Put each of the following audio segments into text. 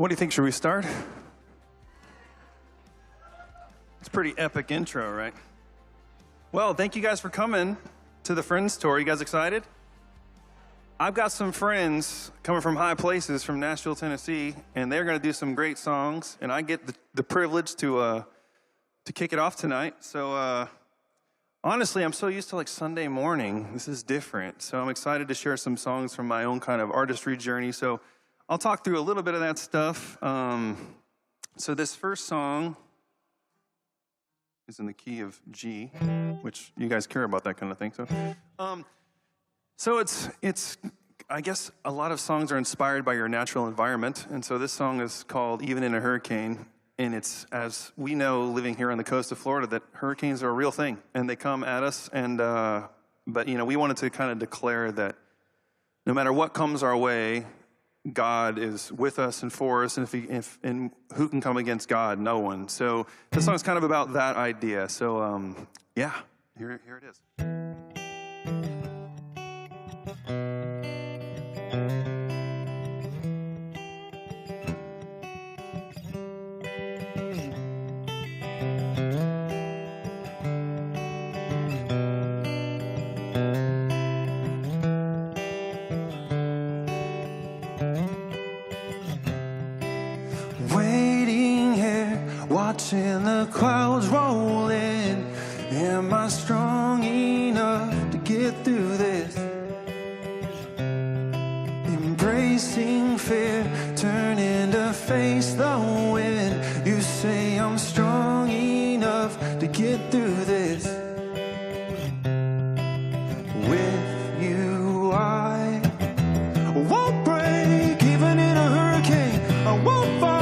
What do you think? Should we start? It's a pretty epic intro, right? Well, thank you guys for coming to the Friends Tour. You guys excited? I've got some friends coming from high places from Nashville, Tennessee, and they're going to do some great songs, and I get the privilege to kick it off tonight. So honestly, I'm so used to like Sunday morning. This is different. So I'm excited to share some songs from my own kind of artistry journey. So I'll talk through a little bit of that stuff. So this first song is in the key of G, which you guys care about that kind of thing. So it's I guess a lot of songs are inspired by your natural environment. And so this song is called Even in a Hurricane. And it's, as we know, living here on the coast of Florida, that hurricanes are a real thing. And they come at us. And but, you know, we wanted to kind of declare that no matter what comes our way, God is with us and for us, and who can come against God? No one. So this song is kind of about that idea. So yeah, here it is. Watching the clouds roll in, am I strong enough to get through this? Embracing fear, turning to face the wind. You say I'm strong enough to get through this. With you I won't break, even in a hurricane. I won't fall.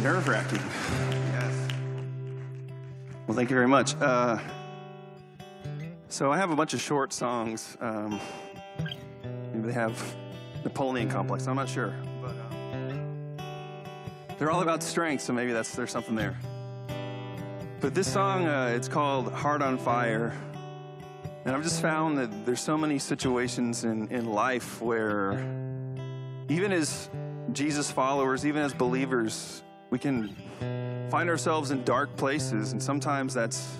Nerve-wracking. Yes. Well, thank you very much. So I have a bunch of short songs. Maybe they have Napoleon complex. I'm not sure, but they're all about strength. So maybe there's something there. But this song, it's called "Heart on Fire," and I've just found that there's so many situations in life where, even as Jesus followers, even as believers, we can find ourselves in dark places, and sometimes that's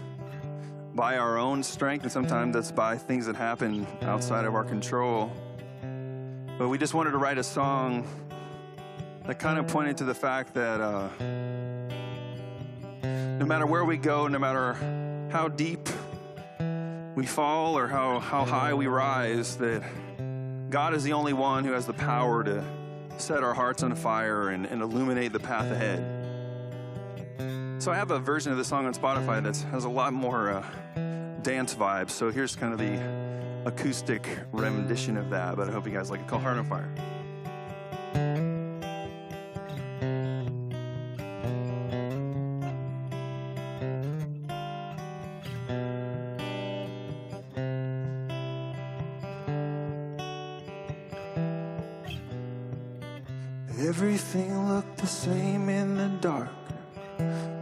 by our own strength, and sometimes that's by things that happen outside of our control. But we just wanted to write a song that kind of pointed to the fact that no matter where we go, no matter how deep we fall or how high we rise, that God is the only one who has the power to set our hearts on fire and illuminate the path ahead. So I have a version of the song on Spotify that has a lot more dance vibes. So here's kind of the acoustic rendition of that, but I hope you guys like it, called Heart on Fire. Everything looked the same in the dark.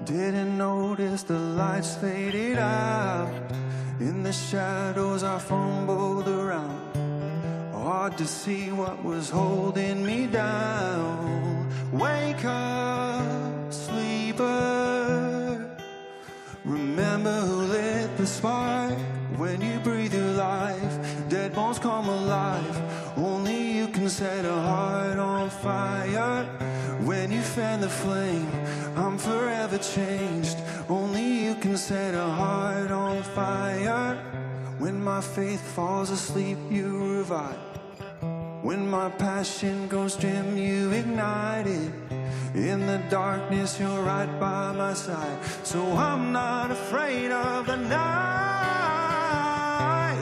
Didn't notice the lights faded out. In the shadows I fumbled around, hard to see what was holding me down. Wake up, sleeper. Remember who lit the spark. When you breathe your life, dead bones come alive. Only you can set a heart on fire. When you fan the flame, I'm forever changed. Only you can set a heart on fire. When my faith falls asleep, you revive. When my passion goes dim, you ignite it. In the darkness, you're right by my side. So I'm not afraid of the night.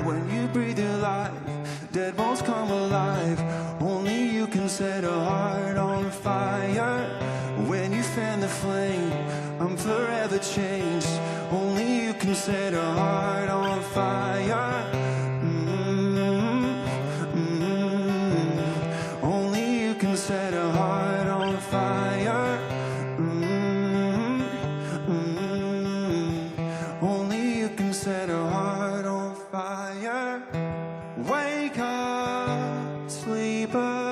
When you breathe your life, dead bones come alive. Only you can set a heart on fire. When you fan the flame, I'm forever changed. Only you can set a heart on fire. Only you can set a heart on fire. Only you can set a heart on fire. Wake up, sleeper.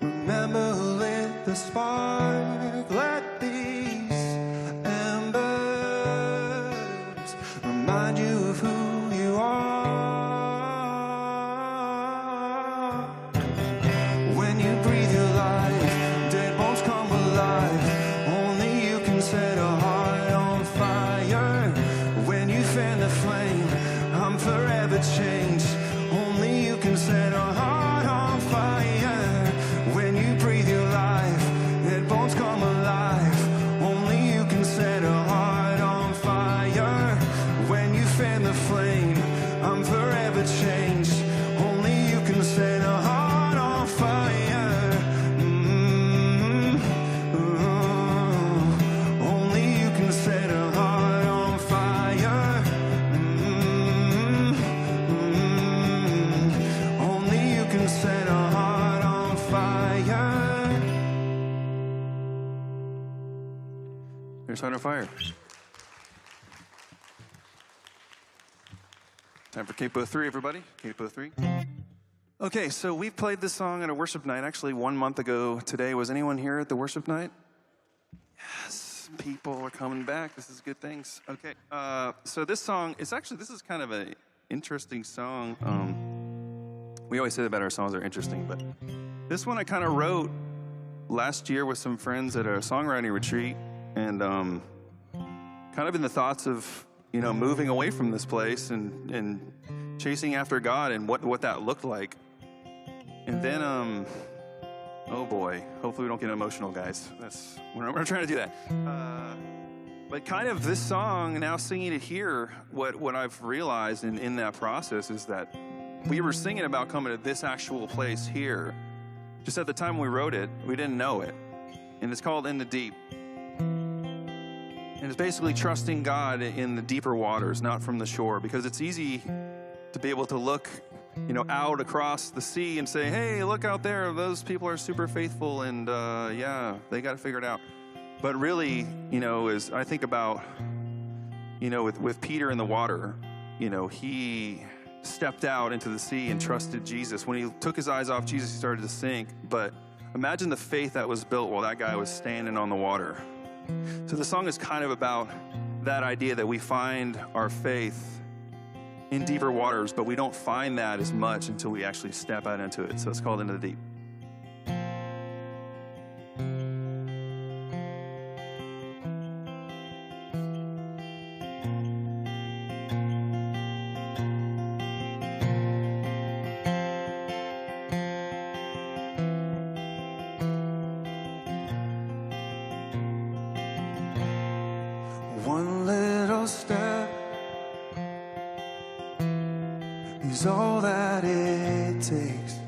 Remember who lit the spark. Let these embers remind you of who you are. When you breathe your life, dead bones come alive. Only you can set a heart on fire. When you fan the flame, I'm forever changed. Only you can set a heart on fire. When you breathe your life, dead bones come alive. Only you can set a heart on fire. When you fan the flame, I'm forever changed. Only you can set a heart on fire. Only you can set a heart on fire. Only you can set a heart on fire. There's Heart on Fire. Time for Capo 3, everybody. Capo 3. Okay, so we played this song at a worship night actually 1 month ago today. Was anyone here at the worship night? Yes, people are coming back. This is good things. Okay, so this song, this is kind of an interesting song. We always say that about our songs are interesting, but this one I kind of wrote last year with some friends at a songwriting retreat, and kind of in the thoughts of, moving away from this place and chasing after God and what that looked like. And then, oh boy, hopefully we don't get emotional, guys. We're not trying to do that. But kind of this song, now singing it here, what I've realized in that process is that we were singing about coming to this actual place here. Just at the time we wrote it, we didn't know it. And it's called In the Deep. And it's basically trusting God in the deeper waters, not from the shore, because it's easy to be able to look, out across the sea and say, hey, look out there, those people are super faithful and they got to figure it out. But really, as I think about, with Peter in the water, he stepped out into the sea and trusted Jesus. When he took his eyes off Jesus, he started to sink. But imagine the faith that was built while that guy was standing on the water. So the song is kind of about that idea that we find our faith in deeper waters, but we don't find that as much until we actually step out into it. So it's called Into the Deep. is all that it takes.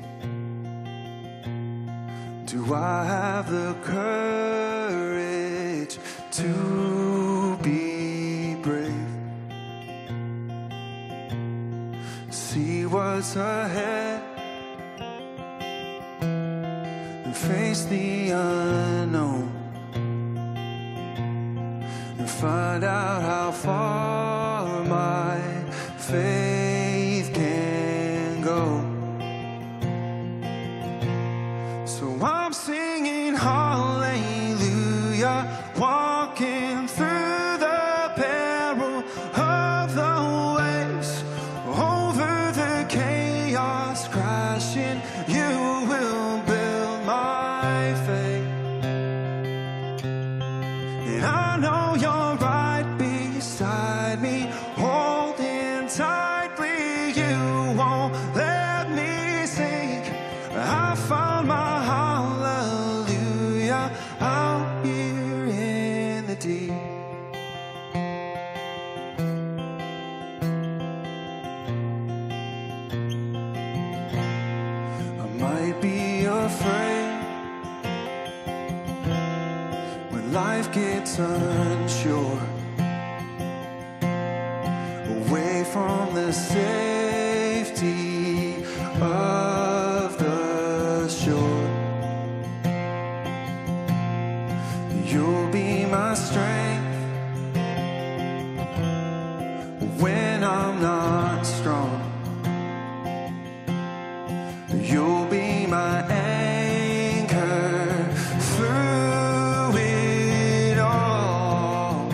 Do I have the courage to be brave? See what's ahead and face the unknown, and find out how far my faith can go. So I'm singing hallelujah, walking through the peril of the waves, over the chaos crashing. You will build my faith, and I know you're right beside me, holding tightly. You won't let me sink. I found my hallelujah out here in the deep. I might be afraid when life gets unsure, away from the safety of the shore. You'll be my strength when I'm not strong. You'll be my anchor through it all.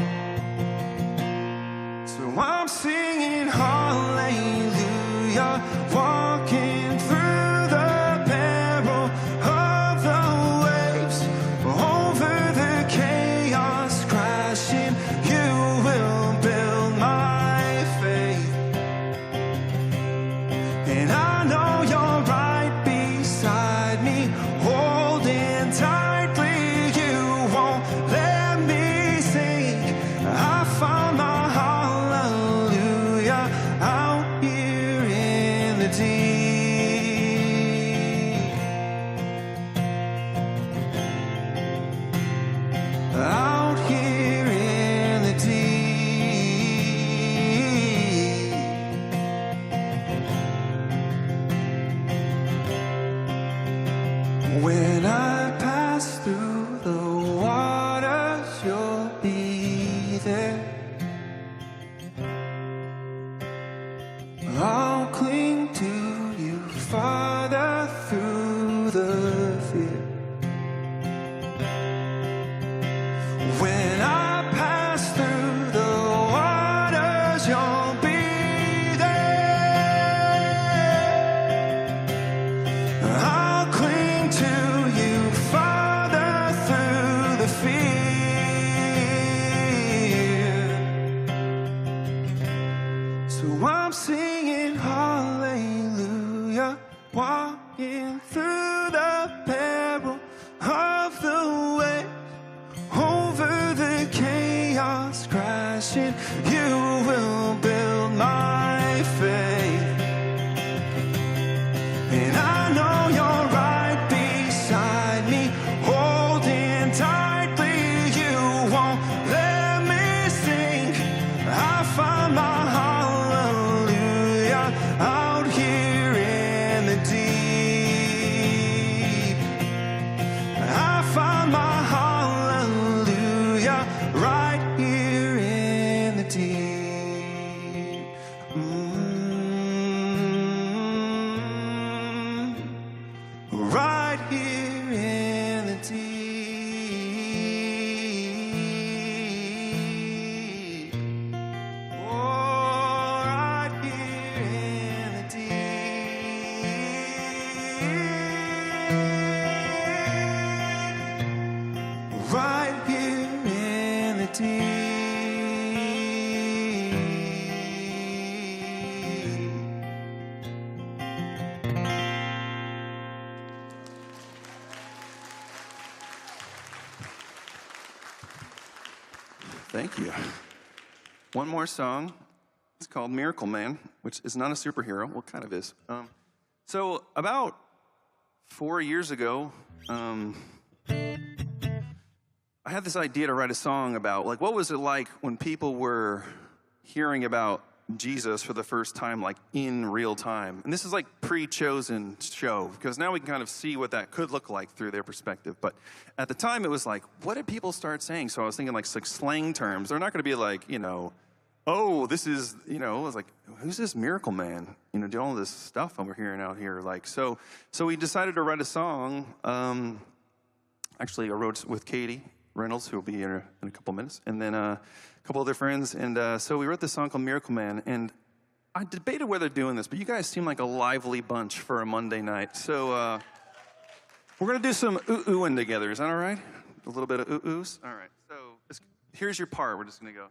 So I'm singing hallelujah, walking through the peril of the waves, over the chaos crashing. You will build my faith, and I know you're right beside me, holding tightly. You won't let me sink. I found my hallelujah out here in the deep. Out here in the deep. When I pass through the waters, you'll be there. I'll cling to you farther through the fear. When I pass through the waters, you'll be there. I'll cling to you farther through the fear. So I'm singing hallelujah, walking through the peril of the way, over the chaos crashing. You will build my faith, and I know you're right beside me, holding tightly. You won't let me sink. I found my hallelujah out here in the deep. I found my hallelujah right here in the deep. Right here in the deep. Oh, right here in the deep. Right here in the deep. Thank you. One more song, It's called Miracle Man, which is not a superhero. Well, kind of is. So about 4 years ago, I had this idea to write a song about, like, what was it like when people were hearing about Jesus for the first time, like, in real time? And this is like pre-chosen show, because now we can kind of see what that could look like through their perspective. But at the time, it was like, what did people start saying? So I was thinking, like slang terms. They're not going to be like, oh, this is, I was like, who's this miracle man? Do all this stuff we're hearing out here. Like, so we decided to write a song. Actually, I wrote with Katy Reynolds, who will be here in a couple minutes, and then a couple other friends. And so we wrote this song called Miracle Man. And I debated whether doing this, but you guys seem like a lively bunch for a Monday night. So we're going to do some ooh-oohing together. Is that all right? A little bit of ooh-oohs? All right. So here's your part. We're just going to go.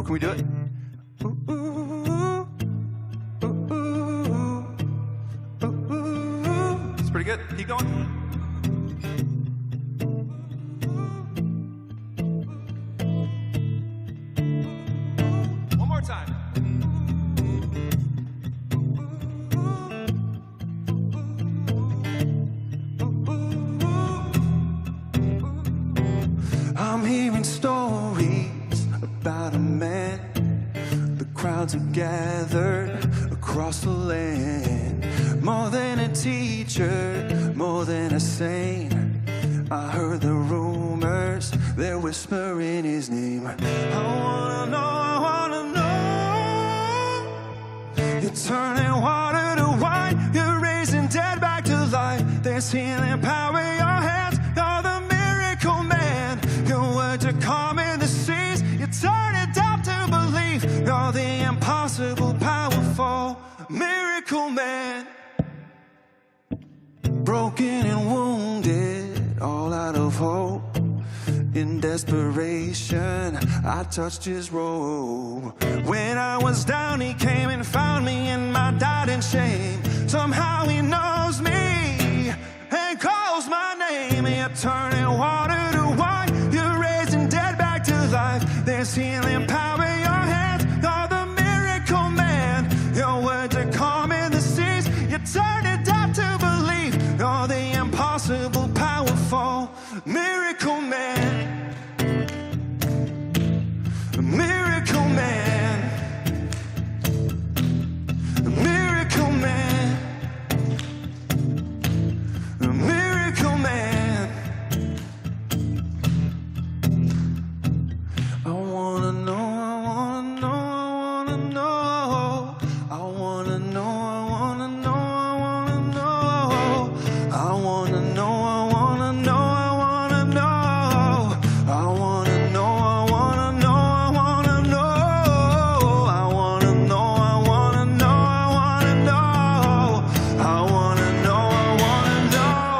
Can we do it? It's pretty good. Keep going. One more time. I'm hearing stories about a man. The crowds are gathered across the land. More than a teacher, more than a saint. I heard the rumors, they're whispering his name. I wanna know. You're turning water to wine. You're raising dead back to life. There's healing power in your hands. You're the miracle man. Your words are calming the seas. You turn it down to believe. You're the impossible, powerful miracle man. Broken and wounded, all out of hope. In desperation, I touched his robe. When I was down, he came and found me in my doubt and shame. Somehow he knows me and calls my name. You're turning water to wine. You're raising dead back to life. There's healing power in your hands. You're the miracle man. Your words are calming the seas. You turn it down to believe. You're the impossible, powerful miracle man. Miracle man. Miracle man. Miracle man. I wanna know, I wanna know, I wanna know. I wanna know, I wanna know, I wanna know. I wanna know, I wanna know, I wanna know. I wanna know, I wanna know, I wanna know. I wanna know, I wanna know, I wanna know. I wanna know, I wanna know.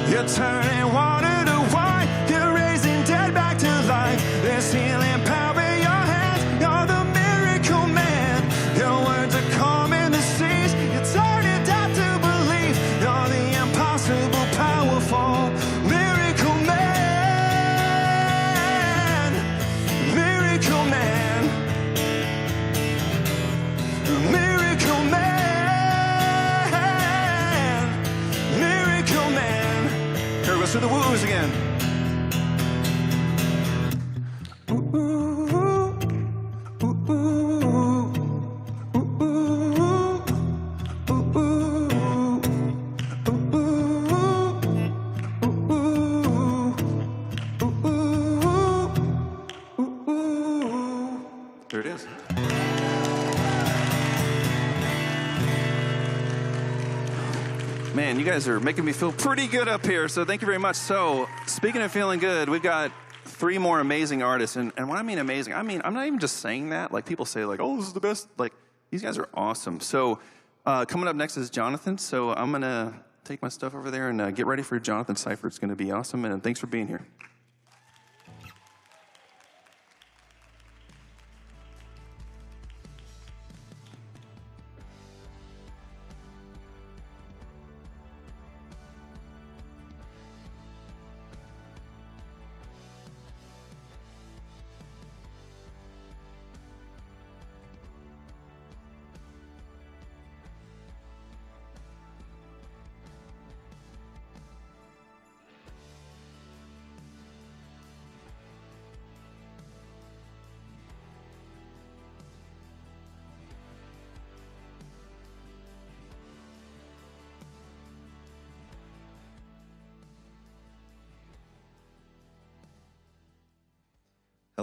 You're turning water to wine. You're raising dead back to life. There's healing power in your hands. You're the miracle man. Your words are calming the seas. You turn it down to believe. You're the impossible, powerful miracle man. Miracle man. Miracle man. Miracle man. Here, let's do the woos again. Ooh, ooh, ooh, ooh, ooh, ooh, ooh. There it is. Man, you guys are making me feel pretty good up here, so thank you very much. So, speaking of feeling good, we've got 3 more amazing artists, and when I mean amazing, I mean, I'm not even just saying that. Like, people say, like, oh, this is the best. Like, these guys are awesome. So, coming up next is Jonathan, so I'm going to take my stuff over there and get ready for Jonathan Cyphers. It's going to be awesome, and thanks for being here.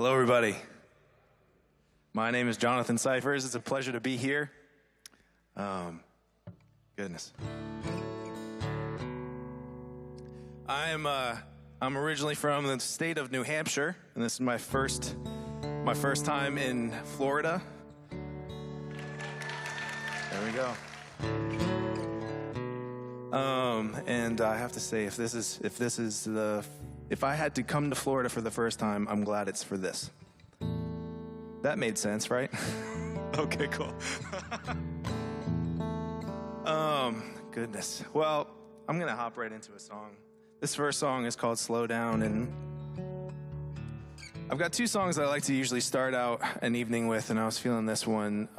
Hello, everybody. My name is Jonathan Cyphers. It's a pleasure to be here. Goodness. I'm originally from the state of New Hampshire, and this is my first time in Florida. There we go. And I have to say, if I had to come to Florida for the first time, I'm glad it's for this. That made sense, right? Okay, cool. Goodness. Well, I'm gonna hop right into a song. This first song is called Slow Down, and I've got two songs that I like to usually start out an evening with, and I was feeling this one.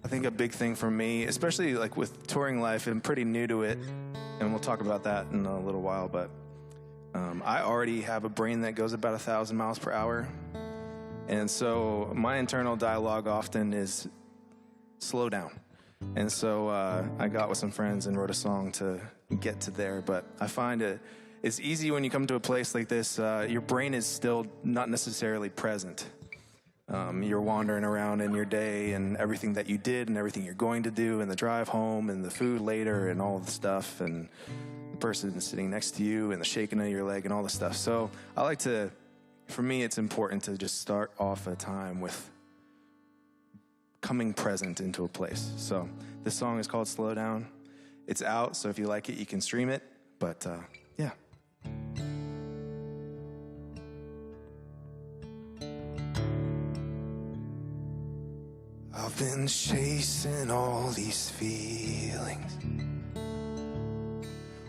I think a big thing for me, especially like with touring life, I'm pretty new to it, and we'll talk about that in a little while, but I already have a brain that goes about 1,000 miles per hour, and so my internal dialogue often is slow down. And so I got with some friends and wrote a song to get to there, but I find it's easy when you come to a place like this, your brain is still not necessarily present. You're wandering around in your day and everything that you did and everything you're going to do and the drive home and the food later and all the stuff and the person sitting next to you and the shaking of your leg and all the stuff. So for me, it's important to just start off a time with coming present into a place. So this song is called Slow Down. It's out, so if you like it, you can stream it. But yeah. I've been chasing all these feelings,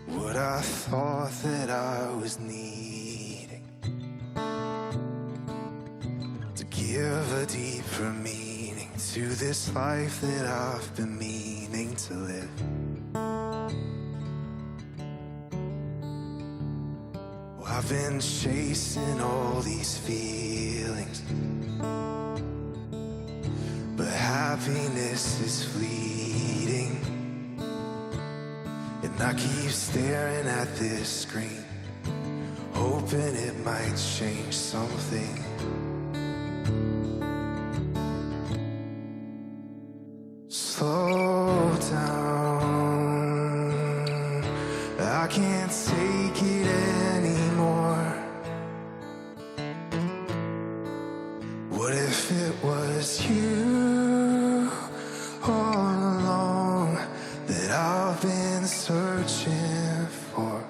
what I thought that I was needing, to give a deeper meaning to this life that I've been meaning to live. Well, I've been chasing all these feelings, but happiness is fleeting, and I keep staring at this screen, hoping it might change something. Slow down, I can't take it anymore. What if it was you all along that I've been searching for?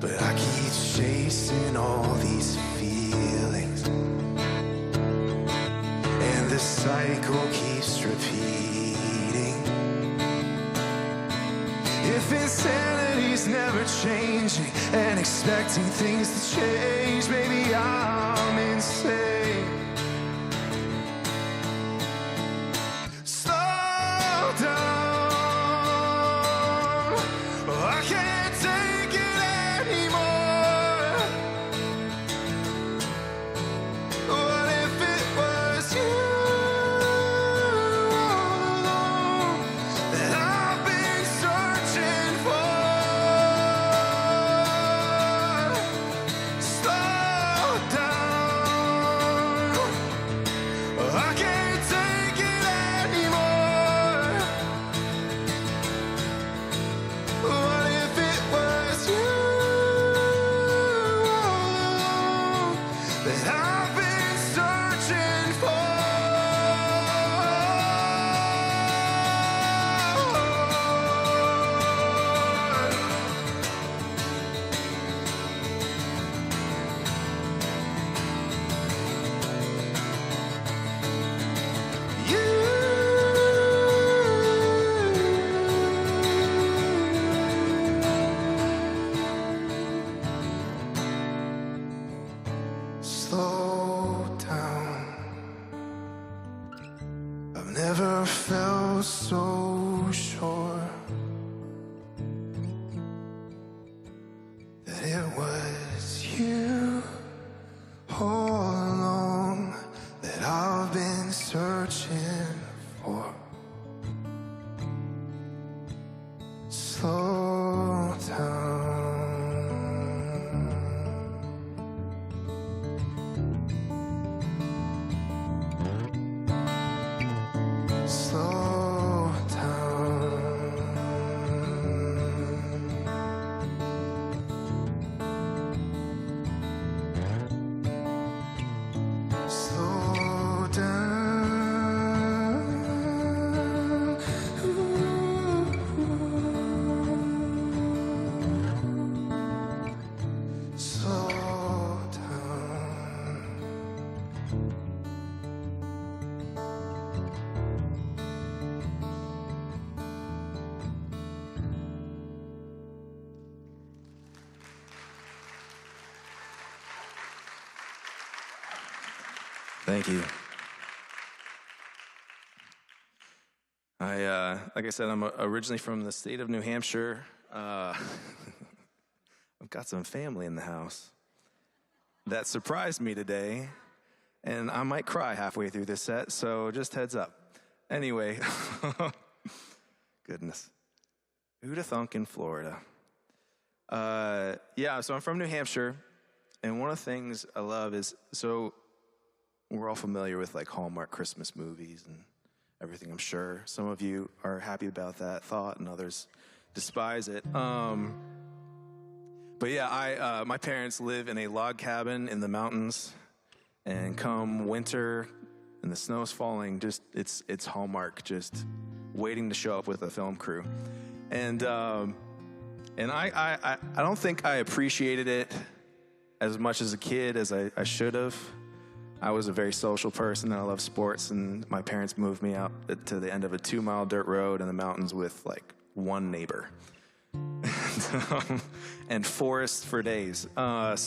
But I keep chasing all these feelings, and the cycle keeps repeating. If insanity's never changing and expecting things to change, maybe I'm insane. Slow down, I can't take it anymore. What if it was you all along that I've been searching for? Slow down, I can't take it anymore. What if it was you all along that I've been searching for? Slow down. I've never felt so sure that it was you all along that I've been searching for. Slow down. Thank you. Like I said, I'm originally from the state of New Hampshire. I've got some family in the house that surprised me today, and I might cry halfway through this set, so just heads up. Anyway, goodness. Who'da thunk in Florida? So I'm from New Hampshire, and one of the things I love is, so we're all familiar with like Hallmark Christmas movies and everything, I'm sure. Some of you are happy about that thought, and others despise it. But yeah, my parents live in a log cabin in the mountains, and come winter and the snow's falling, just it's Hallmark, just waiting to show up with a film crew. And I don't think I appreciated it as much as a kid as I should have. I was a very social person, and I love sports, and my parents moved me out to the end of a 2-mile dirt road in the mountains with like one neighbor and forest for days. But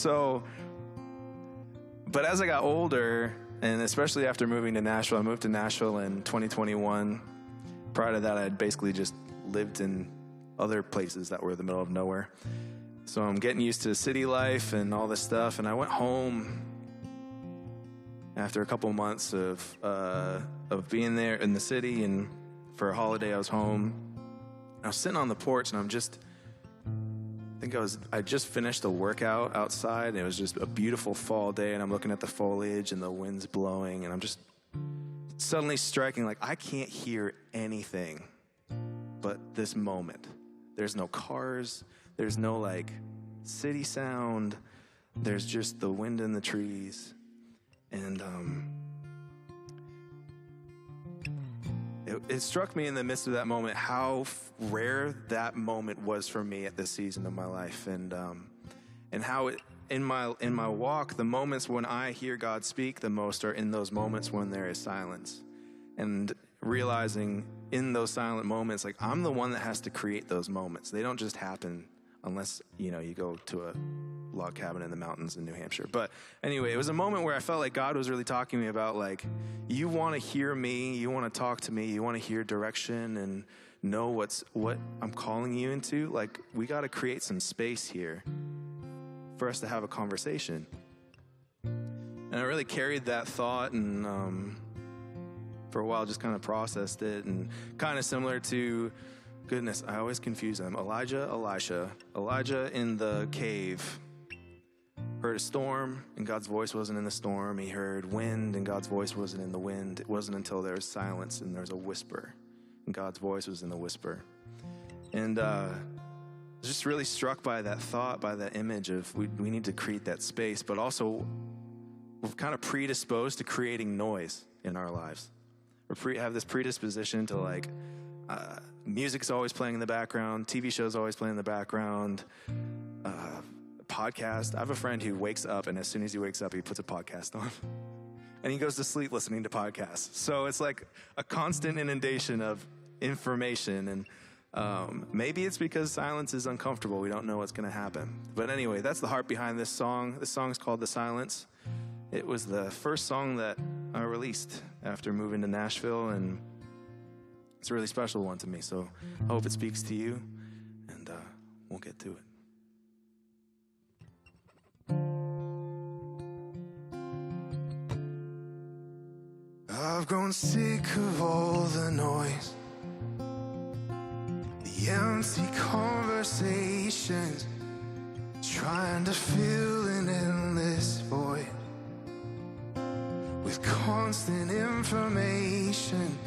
as I got older, and especially after moving to Nashville, I moved to Nashville in 2021. Prior to that, I had basically just lived in other places that were in the middle of nowhere. So I'm getting used to city life and all this stuff, and I went home after a couple months of being there in the city, and for a holiday I was home. I was sitting on the porch, and I just finished a workout outside, and it was just a beautiful fall day, and I'm looking at the foliage and the wind's blowing, and I'm just suddenly striking, like, I can't hear anything but this moment. There's no cars, there's no like city sound, there's just the wind in the trees. And it struck me in the midst of that moment how rare that moment was for me at this season of my life, and how in my walk, the moments when I hear God speak the most are in those moments when there is silence, and realizing in those silent moments, like, I'm the one that has to create those moments. They don't just happen unless you go to a log cabin in the mountains in New Hampshire. But anyway, it was a moment where I felt like God was really talking to me about, like, you want to hear me, you want to talk to me, you want to hear direction and know what I'm calling you into. Like, we got to create some space here for us to have a conversation. And I really carried that thought, and for a while just kind of processed it, and kind of similar to, goodness, I always confuse them. Elijah in the cave heard a storm, and God's voice wasn't in the storm. He heard wind, and God's voice wasn't in the wind. It wasn't until there was silence and there was a whisper, and God's voice was in the whisper. And just really struck by that thought, by that image of we need to create that space, but also we're kind of predisposed to creating noise in our lives. We have this predisposition to, like, music's always playing in the background, TV shows always playing in the background, podcast. I have a friend who wakes up, and as soon as he wakes up, he puts a podcast on. And he goes to sleep listening to podcasts. So it's like a constant inundation of information. And maybe it's because silence is uncomfortable. We don't know what's going to happen. But anyway, that's the heart behind this song. This song is called The Silence. It was the first song that I released after moving to Nashville, and it's a really special one to me. So I hope it speaks to you, and we'll get to it. I've grown sick of all the noise, the empty conversations, trying to fill an endless void with constant information.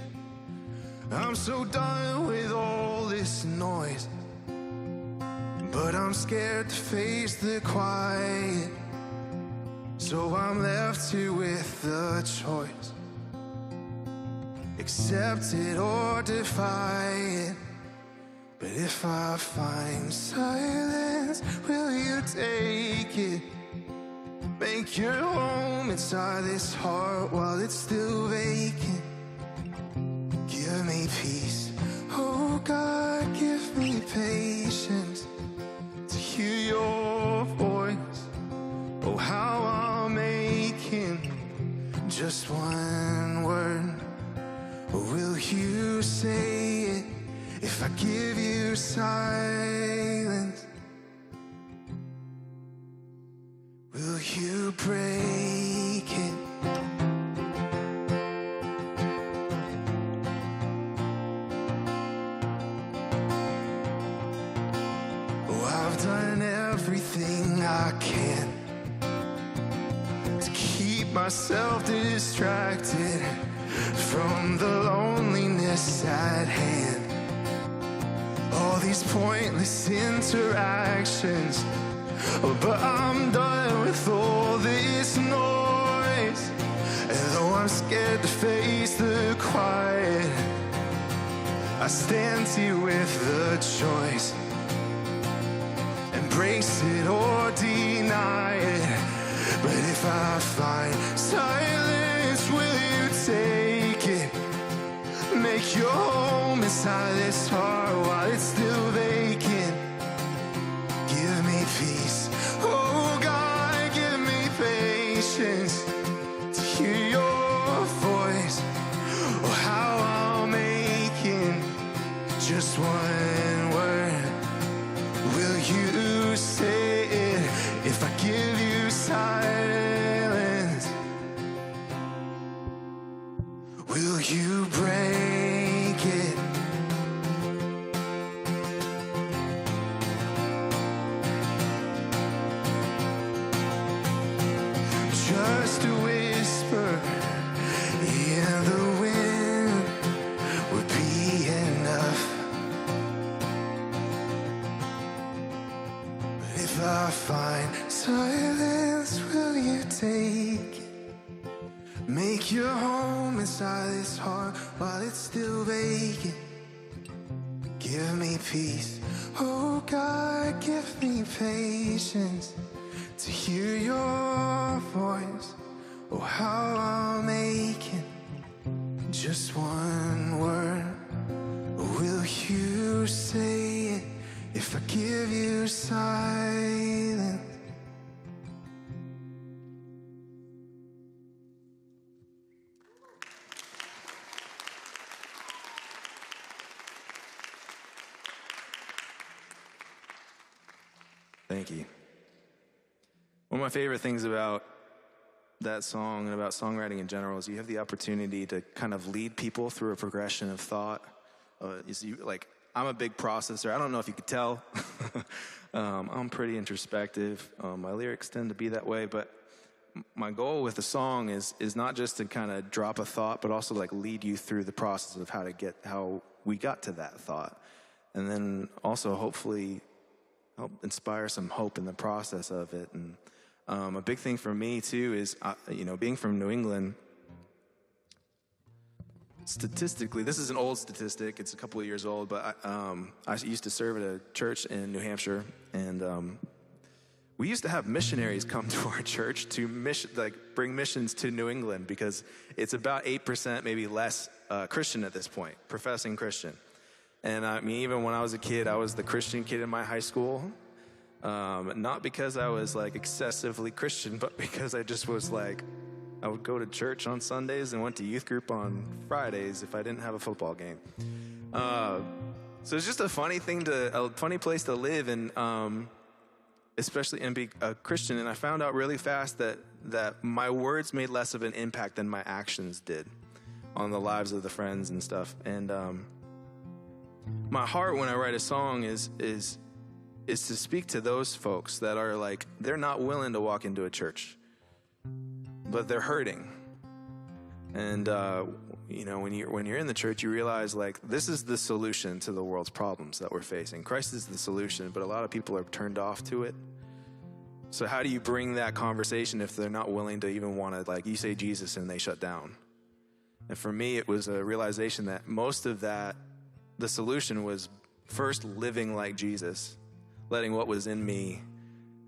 I'm so done with all this noise, but I'm scared to face the quiet, so I'm left here with the choice. Accept it or defy it. But if I find silence, will you take it? Make your home inside this heart while it's still vacant. Give me peace, oh God, give me patience to hear your voice. Oh, how I'm aching just one word? Will you say it if I give you silence? Will you break it? Oh, I've done everything I can to keep myself distracted from the loneliness at hand. All these pointless interactions, but I'm done with all this noise. And though I'm scared to face the quiet, I stand here with the choice. Embrace it or deny it. But if I find silence, will you take it? Make your home inside this heart while it's still vacant. Give me peace, oh God, give me patience to hear your voice. Oh, how I'll make it just one word. Will you say it if I give you silence? Will you break it? Just a whisper in the wind would be enough. But if I find silence, will you take it? Make your home inside this heart while it's still vacant. Give me peace, oh God, give me patience to hear your voice. Oh, how I'll make it just one word. Will you say it if I give you silence? Thank you. One of my favorite things about that song and about songwriting in general is you have the opportunity to kind of lead people through a progression of thought. I'm a big processor. I don't know if you could tell. I'm pretty introspective. My lyrics tend to be that way, but my goal with the song is not just to kind of drop a thought, but also like lead you through the process of how we got to that thought, and then also hopefully help inspire some hope in the process of it. And a big thing for me too is, being from New England, statistically, this is an old statistic, it's a couple of years old, but I used to serve at a church in New Hampshire, and we used to have missionaries come to our church to bring missions to New England, because it's about 8%, maybe less, Christian at this point, professing Christian. And I mean, even when I was a kid, I was the Christian kid in my high school. Not because I was like excessively Christian, but because I just was like, I would go to church on Sundays and went to youth group on Fridays if I didn't have a football game. So it's just a funny place to live, and especially and be a Christian. And I found out really fast that my words made less of an impact than my actions did on the lives of the friends and stuff. And my heart when I write a song is to speak to those folks that are like, they're not willing to walk into a church, but they're hurting. And when you're in the church, you realize like this is the solution to the world's problems that we're facing. Christ is the solution, but a lot of people are turned off to it. So how do you bring that conversation if they're not willing to even want to, like, you say Jesus and they shut down? And for me, it was a realization that most of that, the solution was first living like Jesus, letting what was in me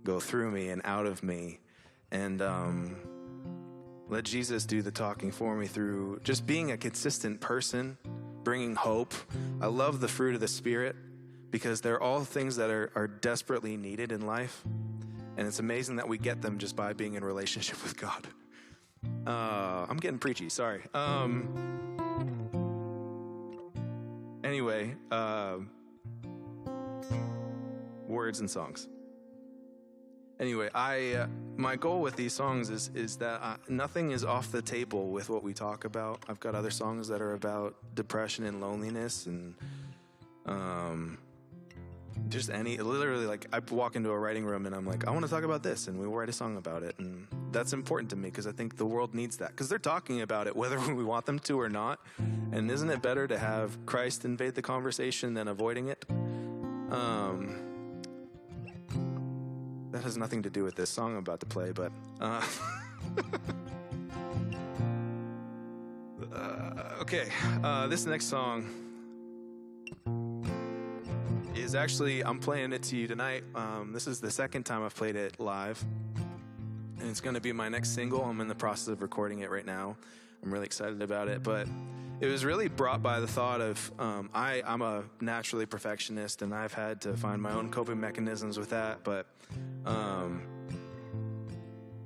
go through me and out of me, and let Jesus do the talking for me through just being a consistent person, bringing hope. I love the fruit of the Spirit because they're all things that are desperately needed in life. And it's amazing that we get them just by being in relationship with God. I'm getting preachy, sorry. Anyway, words and songs. Anyway, my goal with these songs is that nothing is off the table with what we talk about. I've got other songs that are about depression and loneliness and just literally, like, I walk into a writing room and I'm like, I want to talk about this, and we write a song about it. And that's important to me because I think the world needs that, because they're talking about it whether we want them to or not. And isn't it better to have Christ invade the conversation than avoiding it? That has nothing to do with this song I'm about to play, but okay, this next song is actually, I'm playing it to you tonight. This is the second time I've played it live, and it's going to be my next single. I'm in the process of recording it right now. I'm really excited about it, but it was really brought by the thought of I'm a naturally perfectionist, and I've had to find my own coping mechanisms with that. But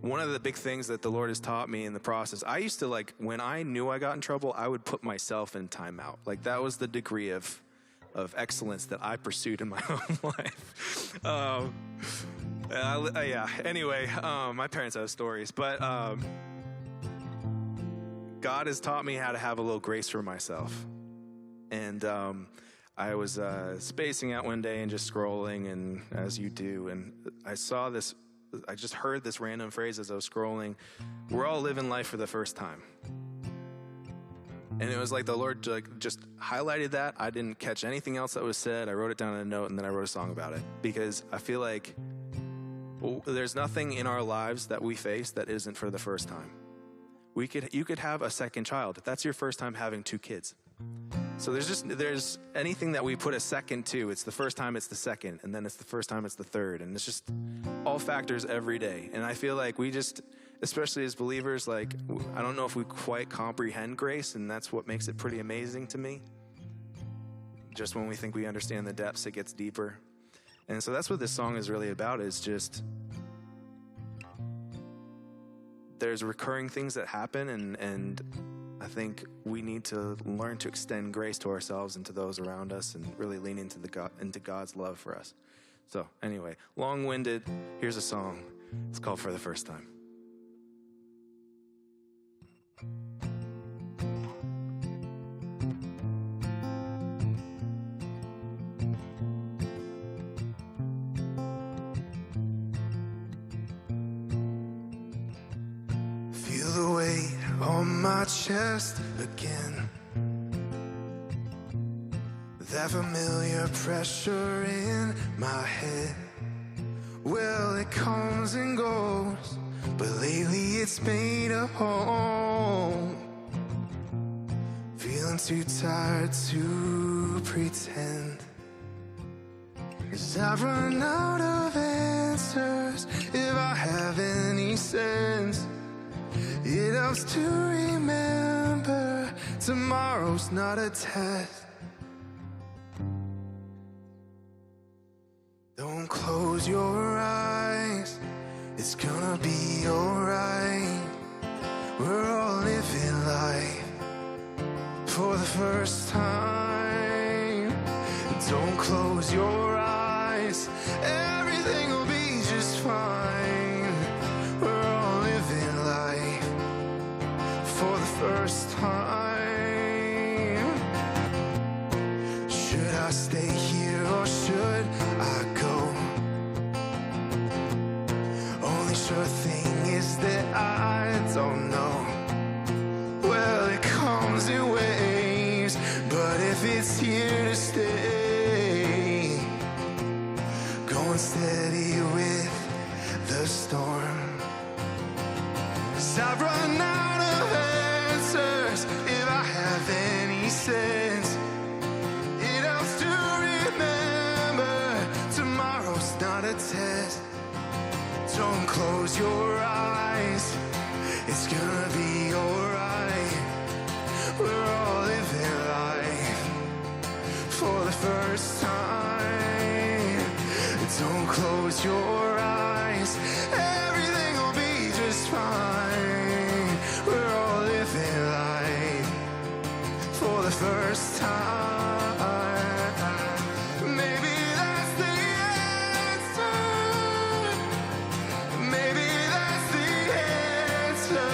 one of the big things that the Lord has taught me in the process, I used to, like, when I knew I got in trouble, I would put myself in timeout. Like, that was the degree of excellence that I pursued in my own life. Yeah. Anyway, my parents have stories, but God has taught me how to have a little grace for myself. And I was spacing out one day and just scrolling, and as you do, and I saw this. I just heard this random phrase as I was scrolling. We're all living life for the first time. And it was like the Lord just highlighted that. I didn't catch anything else that was said. I wrote it down in a note, and then I wrote a song about it. Because I feel like there's nothing in our lives that we face that isn't for the first time. You could have a second child. That's your first time having 2 kids. So there's anything that we put a second to. It's the first time, it's the second, and then it's the first time, it's the third. And it's just all factors every day. And I feel like we just, especially as believers, like, I don't know if we quite comprehend grace, and that's what makes it pretty amazing to me. Just when we think we understand the depths, it gets deeper. And so that's what this song is really about, is just there's recurring things that happen, and I think we need to learn to extend grace to ourselves and to those around us, and really lean into God's love for us. So anyway, long-winded, here's a song. It's called For the First Time. Feel the weight on my chest again, that familiar pressure in my head. Well, it comes and goes, but lately it's made a home. Feeling too tired to pretend, 'cause I've run out of answers. If I have any sense, it helps to remember tomorrow's not a test. Don't close your eyes, it's gonna be alright. We're all living life for the first time. Don't close your eyes, everything will be just fine. We're all living life for the first time. Should I stay here or should I go? Only sure thing is that I don't know. Well, it comes in waves, but if it's here to stay, going steady with the storm. 'Cause I've run out of answers. If I have any sense, it helps to remember tomorrow's not a test. Don't close your eyes, it's gonna be alright. We're all living life for the first time. Don't close your eyes, everything will be just fine. first time. Maybe that's the answer. Maybe that's the answer.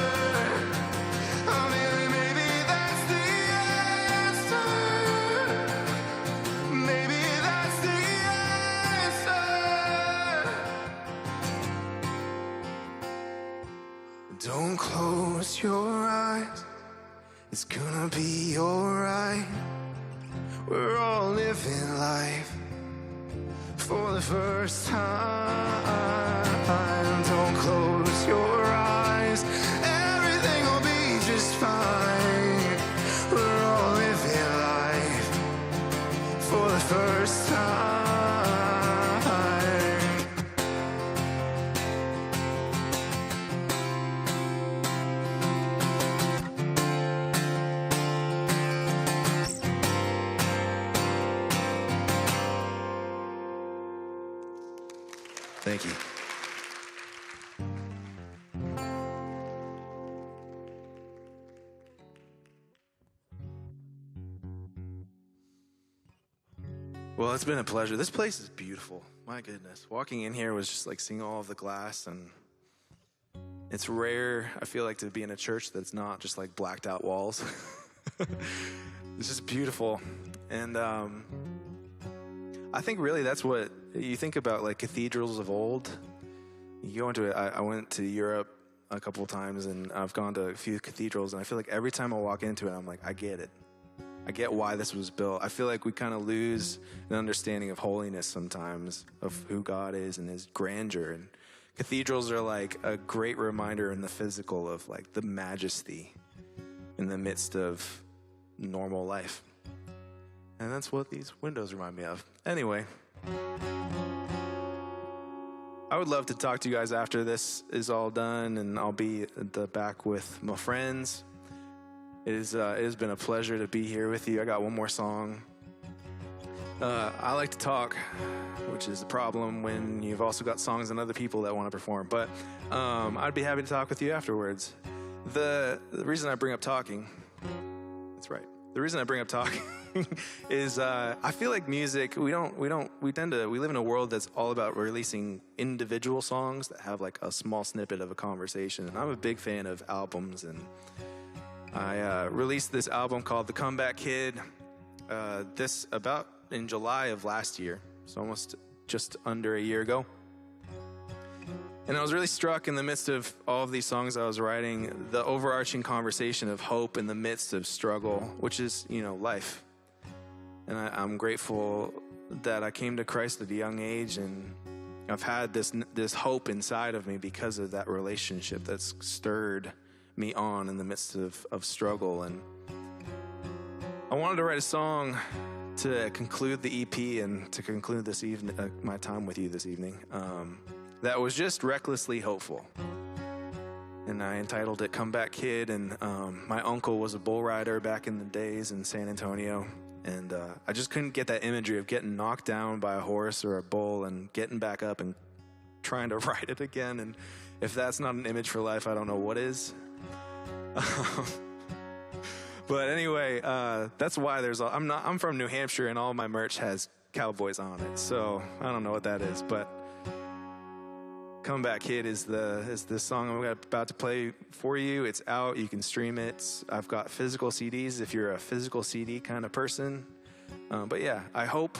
Oh, maybe that's the answer. Maybe that's the answer. Don't close your eyes. It's gonna be alright. We're all living life for the first time. Don't close your eyes. Everything will be just fine. We're all living life for the first time. Thank you. Well, it's been a pleasure. This place is beautiful. My goodness. Walking in here was just like seeing all of the glass, and it's rare, I feel like, to be in a church that's not just like blacked out walls. It's just beautiful. And I think really that's what you think about, like cathedrals of old. You go into it. I went to Europe a couple of times, and I've gone to a few cathedrals, and I feel like every time I walk into it, I'm like, I get it. I get why this was built. I feel like we kind of lose an understanding of holiness sometimes, of who God is and his grandeur. And cathedrals are like a great reminder in the physical of like the majesty in the midst of normal life. And that's what these windows remind me of. Anyway, I would love to talk to you guys after this is all done, and I'll be at the back with my friends. It has been a pleasure to be here with you. I got one more song. I like to talk, which is a problem when you've also got songs and other people that want to perform. But I'd be happy to talk with you afterwards. The reason I bring up talking, that's right. The reason I bring up talking is I feel like music, we live in a world that's all about releasing individual songs that have like a small snippet of a conversation. And I'm a big fan of albums, and I released this album called The Comeback Kid this about in July of last year, so almost just under a year ago. And I was really struck in the midst of all of these songs I was writing, the overarching conversation of hope in the midst of struggle, which is, life. And I'm grateful that I came to Christ at a young age, and I've had this hope inside of me because of that relationship that's stirred me on in the midst of struggle. And I wanted to write a song to conclude the EP and to conclude this evening, my time with you this evening, that was just recklessly hopeful. And I entitled it Comeback Kid. And my uncle was a bull rider back in the days in San Antonio. And I just couldn't get that imagery of getting knocked down by a horse or a bull and getting back up and trying to ride it again. And if that's not an image for life, I don't know what is. But anyway, that's why I'm from New Hampshire, and all my merch has cowboys on it. So I don't know what that is, but Comeback Kid is the song I'm about to play for you. It's out. You can stream it. I've got physical CDs if you're a physical CD kind of person. But yeah, I hope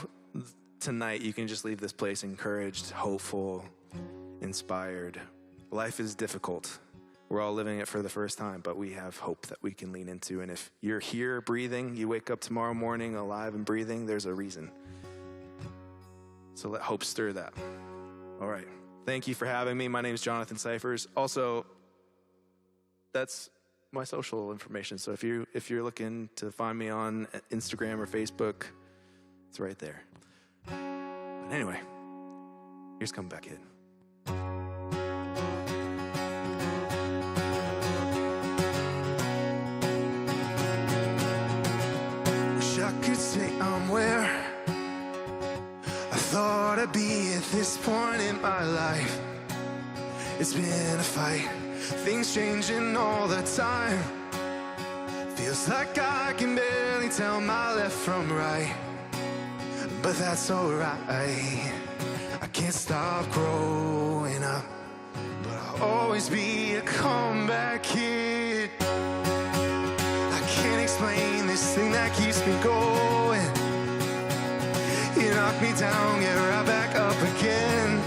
tonight you can just leave this place encouraged, hopeful, inspired. Life is difficult. We're all living it for the first time, but we have hope that we can lean into. And if you're here breathing, you wake up tomorrow morning alive and breathing, there's a reason. So let hope stir that. All right. Thank you for having me. My name is Jonathan Cyphers. Also, that's my social information. So if you're looking to find me on Instagram or Facebook, it's right there. But anyway, here's Comeback Kid. Wish I could say I'm where I thought I'd be at this point in my life. It's been a fight, things changing all the time. Feels like I can barely tell my left from right, but that's alright. I can't stop growing up, but I'll always be a comeback kid. I can't explain this thing that keeps me going. You knock me down, get right back up again.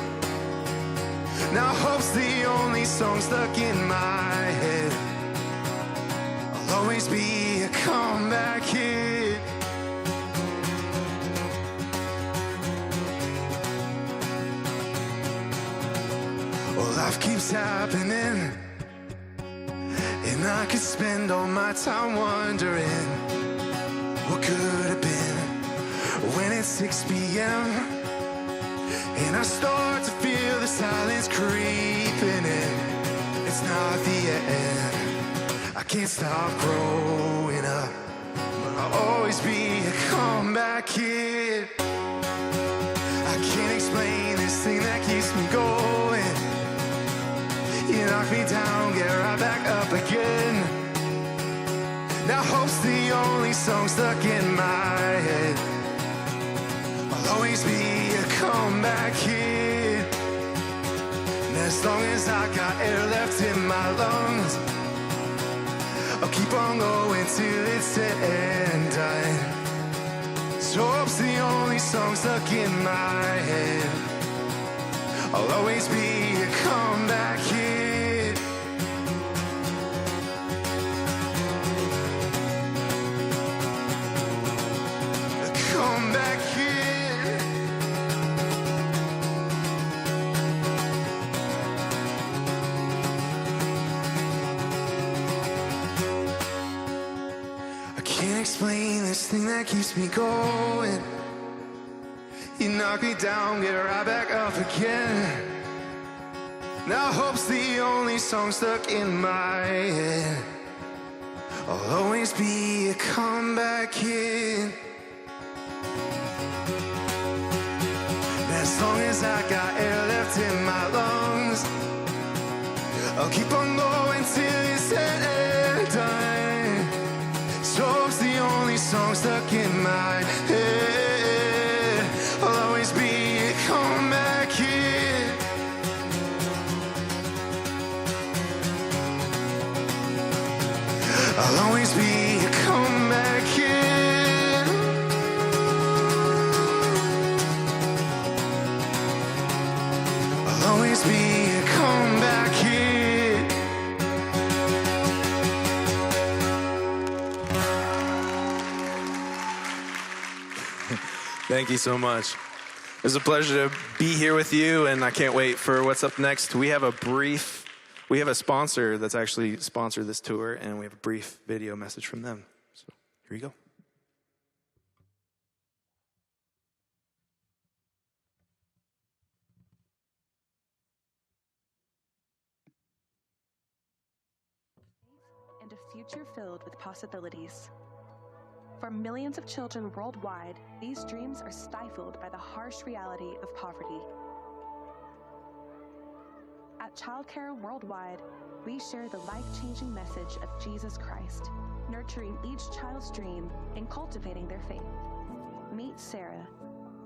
Now hope's the only song stuck in my head. I'll always be a comeback kid. Well, life keeps happening, and I could spend all my time wondering what could have been. When it's 6 p.m. and I start to feel the silence creeping in, it's not the end. I can't stop growing up, but I'll always be a comeback kid. I can't explain this thing that keeps me going. You knock me down, get right back up again. Now hope's the only song stuck in my head. I'll always be a comeback kid. And as long as I got air left in my lungs, I'll keep on going till it's said and done. So hope's the only song stuck in my head. I'll always be a comeback kid. A comeback kid. I can't explain this thing that keeps me going. You knock me down, get right back up again. Now hope's the only song stuck in my head. I'll always be a comeback kid. As long as I got air left in my lungs, I'll keep on going till it's said and done. So hope's the only song stuck in my head. I'll always be a comeback kid. I'll always be a comeback kid. I'll always be a comeback kid. Thank you so much. It's a pleasure to be here with you, and I can't wait for what's up next. We have a sponsor that's actually sponsored this tour, and we have a brief video message from them. So here you go. And a future filled with possibilities. For millions of children worldwide, these dreams are stifled by the harsh reality of poverty. At Childcare Worldwide, we share the life-changing message of Jesus Christ, nurturing each child's dream and cultivating their faith. Meet Sarah.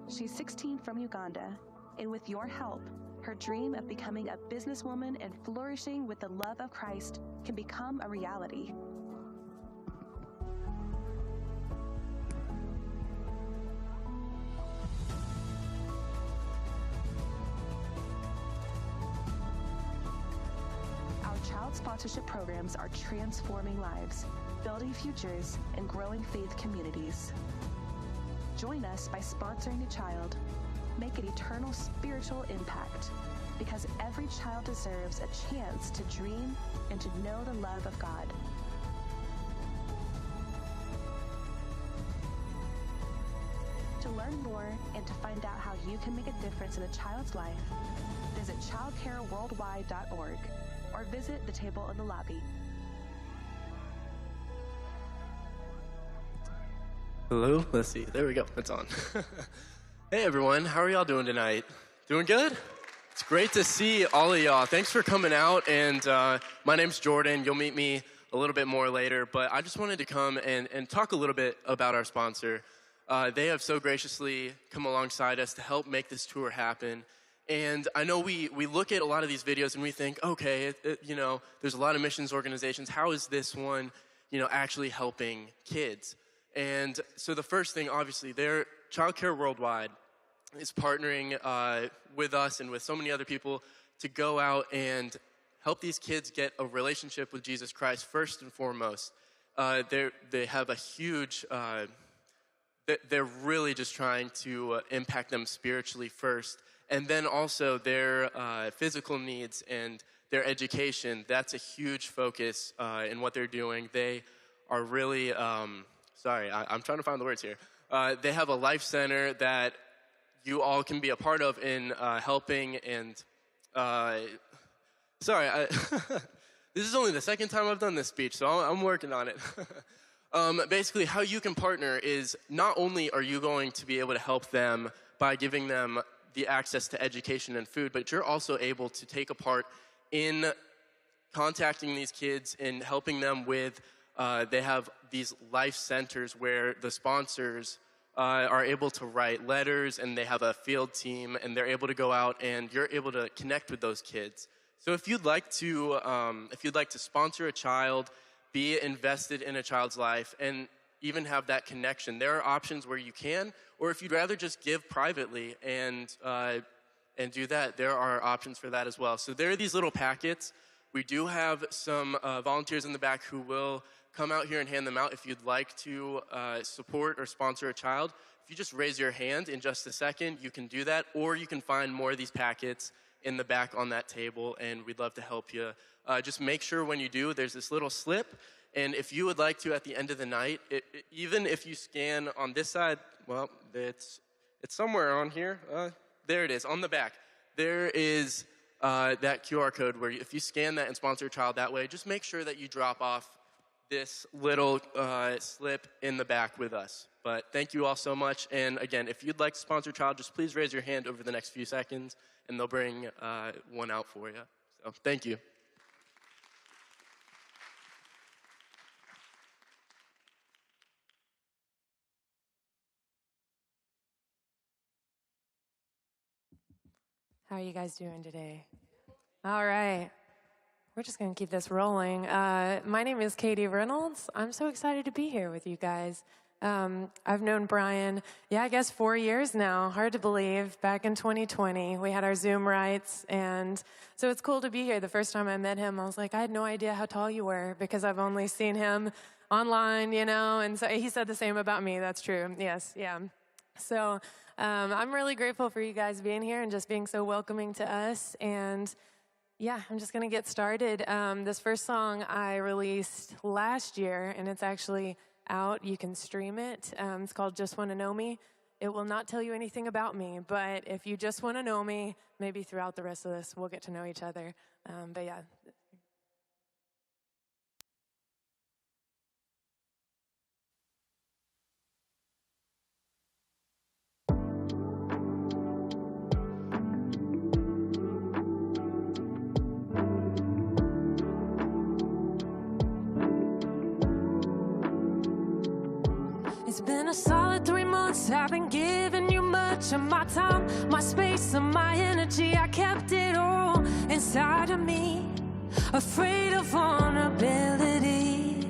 She's 16 from Uganda, and with your help, her dream of becoming a businesswoman and flourishing with the love of Christ can become a reality. Child sponsorship programs are transforming lives, building futures, and growing faith communities. Join us by sponsoring a child. Make an eternal spiritual impact, because every child deserves a chance to dream and to know the love of God. To learn more and to find out how you can make a difference in a child's life, visit childcareworldwide.org. or visit the table in the lobby. Hello? Let's see. There we go. It's on. Hey, everyone. How are y'all doing tonight? Doing good? It's great to see all of y'all. Thanks for coming out. And my name's Jordan. You'll meet me a little bit more later, but I just wanted to come and talk a little bit about our sponsor. They have so graciously come alongside us to help make this tour happen. And I know we look at a lot of these videos and we think, okay, there's a lot of missions organizations. How is this one, actually helping kids? And so the first thing, obviously, Childcare Worldwide is partnering with us and with so many other people to go out and help these kids get a relationship with Jesus Christ first and foremost. They have a huge, they're really just trying to impact them spiritually first. And then also their physical needs and their education, that's a huge focus in what they're doing. They are really, I'm trying to find the words here. They have a life center that you all can be a part of in helping and, this is only the second time I've done this speech, so I'm working on it. Basically, how you can partner is not only are you going to be able to help them by giving them the access to education and food, but you're also able to take a part in contacting these kids and helping them with, they have these life centers where the sponsors are able to write letters, and they have a field team, and they're able to go out and you're able to connect with those kids. So if you'd like to sponsor a child, be invested in a child's life, and even have that connection, there are options where you can, or if you'd rather just give privately and do that, there are options for that as well. So there are these little packets. We do have some volunteers in the back who will come out here and hand them out if you'd like to support or sponsor a child. If you just raise your hand in just a second, you can do that, or you can find more of these packets in the back on that table, and we'd love to help you. Just make sure when you do, there's this little slip, and if you would like to at the end of the night, even if you scan on this side, well, it's somewhere on here. There it is, on the back. There is that QR code where if you scan that and sponsor a child that way, just make sure that you drop off this little slip in the back with us. But thank you all so much. And again, if you'd like to sponsor a child, just please raise your hand over the next few seconds, and they'll bring one out for you. So thank you. How are you guys doing today? All right. We're just going to keep this rolling. My name is Katy Reynolds. I'm so excited to be here with you guys. I've known Bryan, I guess 4 years now. Hard to believe. Back in 2020, we had our Zoom rights, and so it's cool to be here. The first time I met him, I was like, I had no idea how tall you were because I've only seen him online, and so he said the same about me. That's true. Yes, yeah. So I'm really grateful for you guys being here and just being so welcoming to us. And I'm just going to get started. This first song I released last year, and it's actually out. You can stream it. It's called Just Want to Know Me. It will not tell you anything about me, but if you just want to know me, maybe throughout the rest of this, we'll get to know each other. It's been a solid 3 months. I've been giving you much of my time, my space, and my energy. I kept it all inside of me, afraid of vulnerability.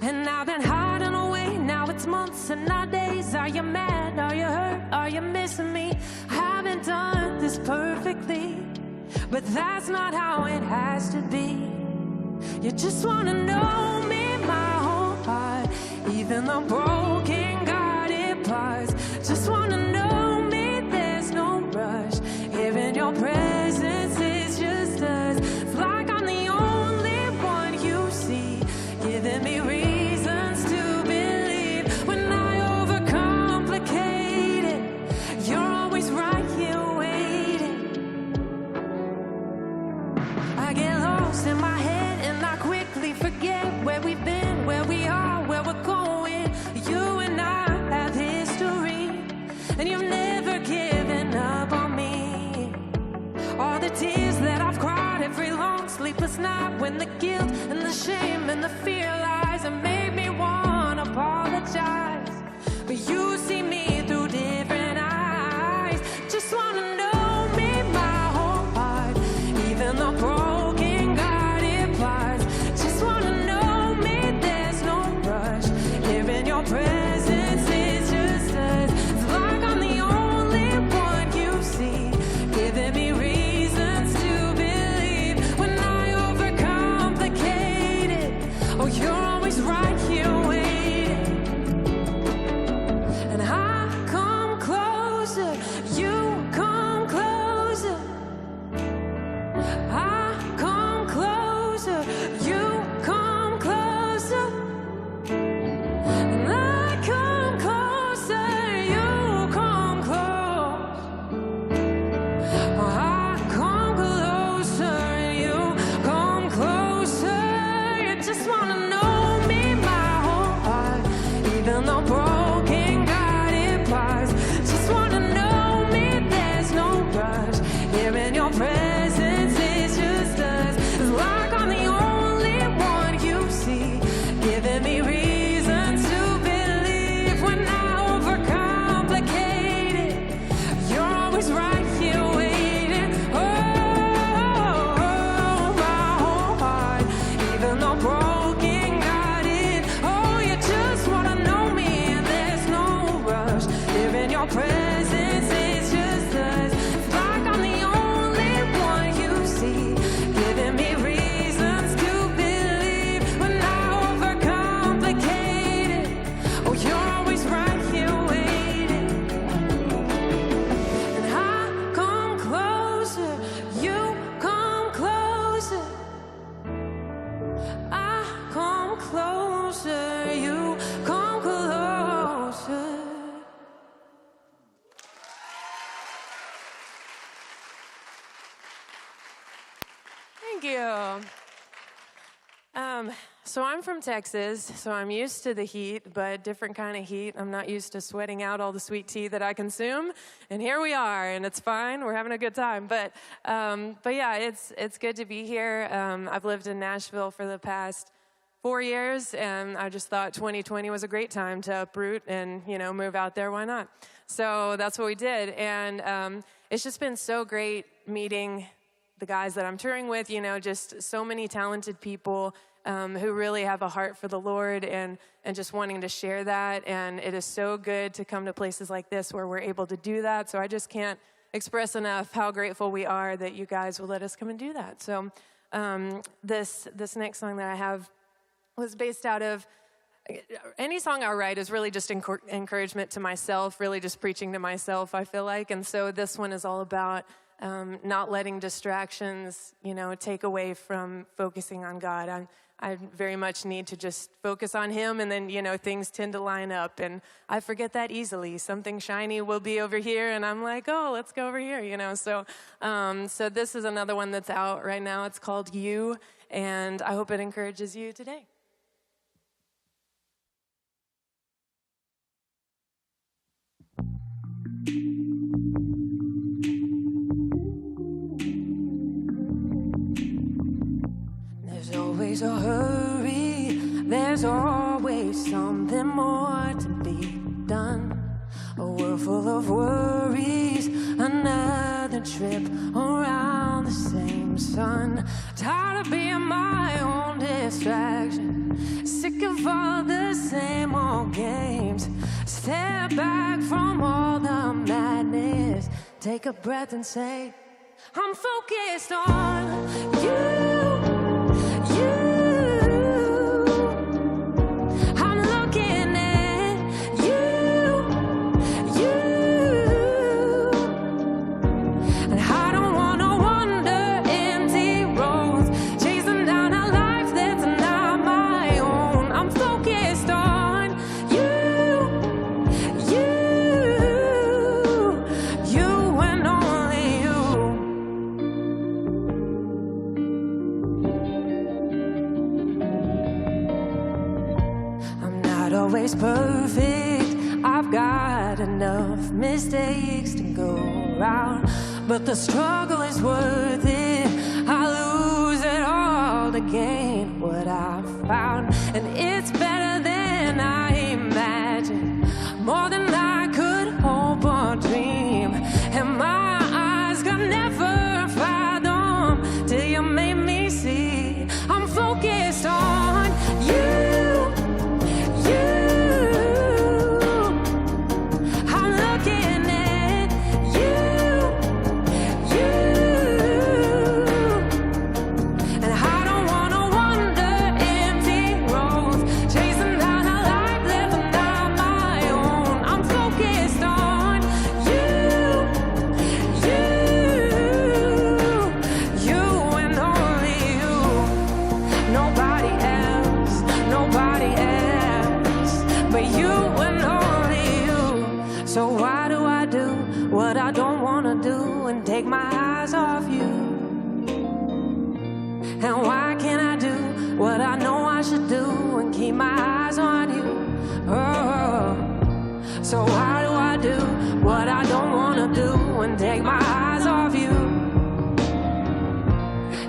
And I've been hiding away. Now it's months and not days. Are you mad? Are you hurt? Are you missing me? I haven't done this perfectly, but that's not how it has to be. You just want to know me, my whole heart, even the broken, guarded parts. Just wanna know me, there's no rush. Here in your presence, it's just us. It's like I'm the only one you see, giving me reasons to believe. When I overcomplicate it, you're always right here waiting. I get lost in my head and I quickly forget where we've been, where we are, where we're going. You and I have history, and you've never given up on me. All the tears that I've cried every long sleepless night, when the guilt and the shame and the Oh, you're always right here waiting. And I come closer, you come closer. I come closer, you come closer. And I come closer, you come close. I come closer, you come closer. You just wanna know me, my whole heart, even though broken God implies. Just wanna know me, there's no rush. Here in your presence, it's just us. It's like I'm the only one you see, giving me reasons to believe when I overcomplicate it. You're always right here waiting. Oh, my whole heart, even though broken, got it. Oh, you just wanna know me, and there's no rush. Here in your presence, it's just us. It's like I'm the only one you see, giving me reasons to believe when I overcomplicate it. Oh, you're always right here waiting. And I come closer, you come closer. I come closer, you come closer. Thank you. So I'm from Texas, so I'm used to the heat, but different kind of heat. I'm not used to sweating out all the sweet tea that I consume, and here we are, and it's fine. We're having a good time, but yeah, it's good to be here. I've lived in Nashville for the past 4 years, and I just thought 2020 was a great time to uproot and move out there. Why not? So that's what we did, and it's just been so great meeting the guys that I'm touring with, just so many talented people who really have a heart for the Lord and just wanting to share that. And it is so good to come to places like this where we're able to do that. So I just can't express enough how grateful we are that you guys will let us come and do that. So this next song that I have was based out of, any song I write is really just encouragement to myself, really just preaching to myself, I feel like. And so this one is all about not letting distractions, take away from focusing on God. I very much need to just focus on Him, and then, things tend to line up, and I forget that easily. Something shiny will be over here, and I'm like, oh, let's go over here, So this is another one that's out right now. It's called You, and I hope it encourages you today. There's always a hurry, there's always something more to be done. A world full of worries, another trip around the same sun. Tired of being my own distraction, sick of all the same old games. Step back from all the madness, take a breath and say, I'm focused on you. I'm looking at you, and I don't wanna wander empty roads, chasing down a life that's not my own. I'm focused on you and only you. Always perfect, I've got enough mistakes to go around, but the struggle is worth it. I lose it all to gain what I found, and it's better than I imagined, more than I could hope or dream, and my eyes could never fathom till you made me see. I'm focused on you. I should do and keep my eyes on you. Oh, so why do I do what I don't want to do and take my eyes off you?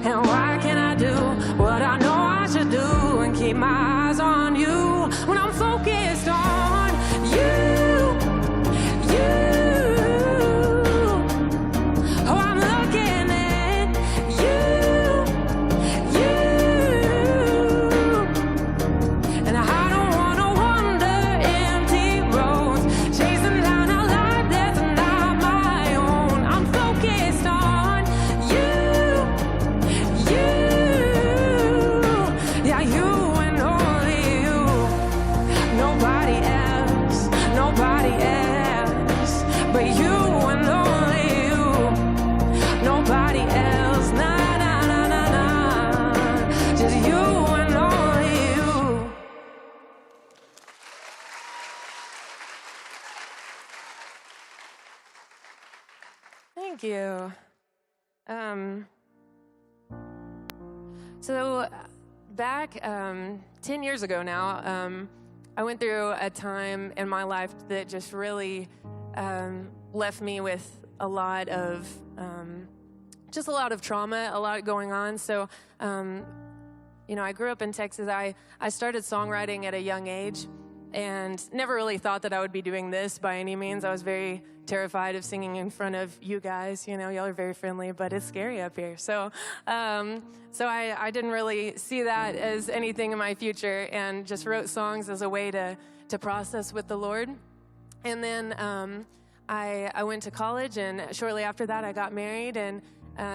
And why can't I do what I know I should do and keep my eyes on you when I'm focused on you? Oh, I'm looking at you. And I don't want to wander empty roads, chasing down a life that's not my own. I'm focused on you. Yeah, you and only you. Nobody else, but you and only you. Nobody else, nah, nah, nah, nah, nah. Just you and only you. Thank you. So back 10 years ago now, I went through a time in my life that just really left me with a lot of just a lot of trauma, a lot going on. So, you know, I grew up in Texas. I started songwriting at a young age and never really thought that I would be doing this by any means. I was very terrified of singing in front of you guys. You know, y'all are very friendly, but it's scary up here. So I didn't really see that as anything in my future and just wrote songs as a way to process with the Lord. And then I went to college, and shortly after that, I got married. And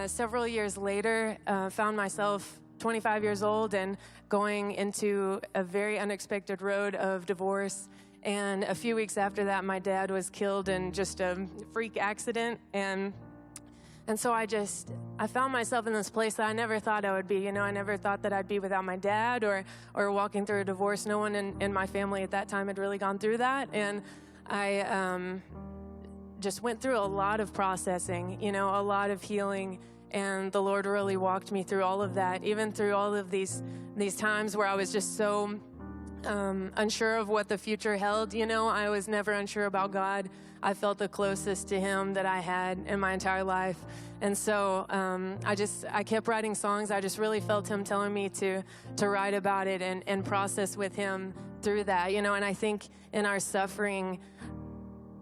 several years later, found myself 25 years old and going into a very unexpected road of divorce. And a few weeks after that, my dad was killed in just a freak accident. And so I found myself in this place that I never thought I would be. You know, I never thought that I'd be without my dad or walking through a divorce. No one in my family at that time had really gone through that. And I just went through a lot of processing, you know, a lot of healing. And the Lord really walked me through all of that, even through all of these times where I was just so unsure of what the future held. You know, I was never unsure about God. I felt the closest to Him that I had in my entire life. And so I kept writing songs. I just really felt Him telling me to write about it and process with Him through that, you know. And I think in our suffering,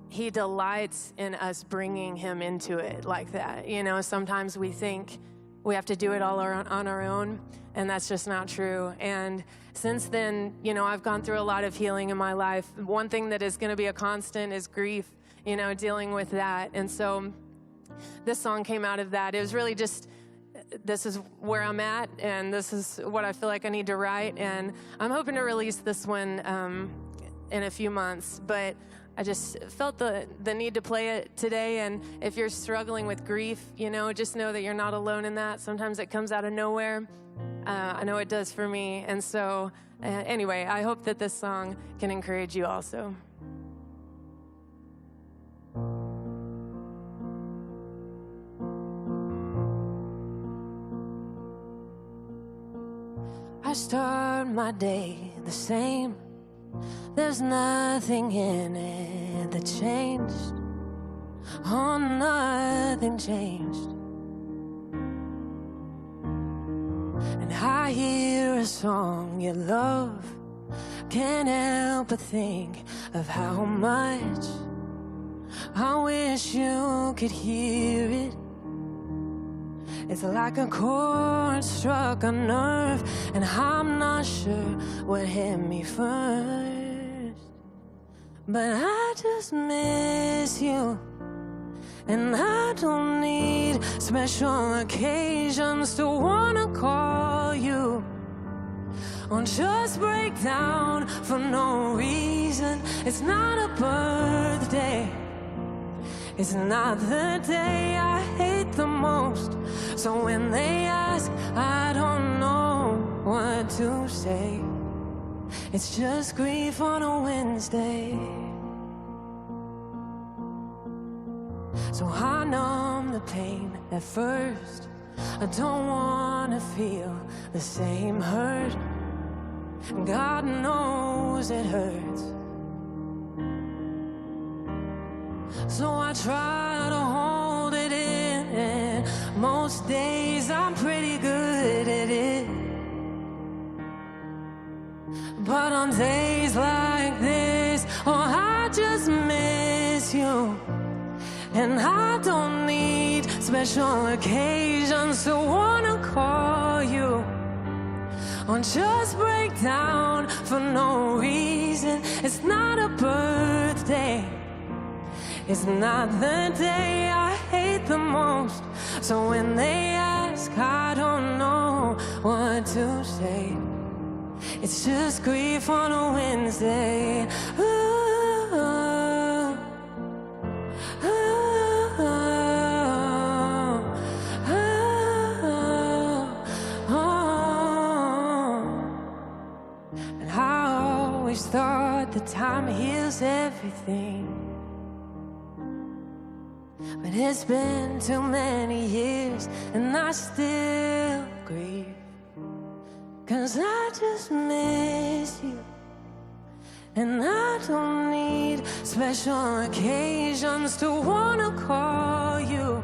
He delights in us bringing Him into it like that. You know, sometimes we think we have to do it all on our own, and that's just not true. And since then, you know, I've gone through a lot of healing in my life. One thing that is going to be a constant is grief, you know, dealing with that. And so this song came out of that. It was really just, this is where I'm at, and this is what I feel like I need to write. And I'm hoping to release this one in a few months, but I just felt the need to play it today. And if you're struggling with grief, you know, just know that you're not alone in that. Sometimes it comes out of nowhere. I know it does for me. And so anyway, I hope that this song can encourage you also. I start my day the same. There's nothing in it that changed. Oh, nothing changed. And I hear a song you love. Can't help but think of how much I wish you could hear it. It's like a chord struck a nerve, and I'm not sure what hit me first. But I just miss you, and I don't need special occasions to wanna call you. Or just break down for no reason. It's not a birthday. It's not the day I hate the most. So when they ask, I don't know what to say. It's just grief on a Wednesday. So I numb the pain at first. I don't wanna feel the same hurt. God knows it hurts. So I try to hold it in, and most days I'm pretty good at it. But on days like this, oh, I just miss you. And I don't need special occasions to wanna call you, or just break down for no reason. It's not a birthday, it's not the day I hate the most. So when they ask, I don't know what to say. It's just grief on a Wednesday. Ooh, ooh, ooh, ooh. And I always thought that time heals everything, but it's been too many years and I still grieve. 'Cause I just miss you, and I don't need special occasions to wanna call you,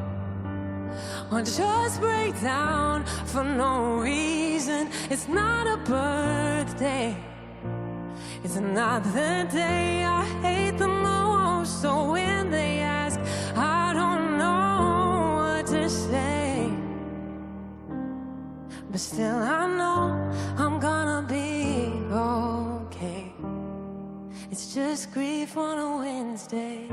or just break down for no reason. It's not a birthday, it's not the day I hate the most. So when they ask, I don't know what to say, but still I know I'm gonna be okay. It's just grief on a Wednesday.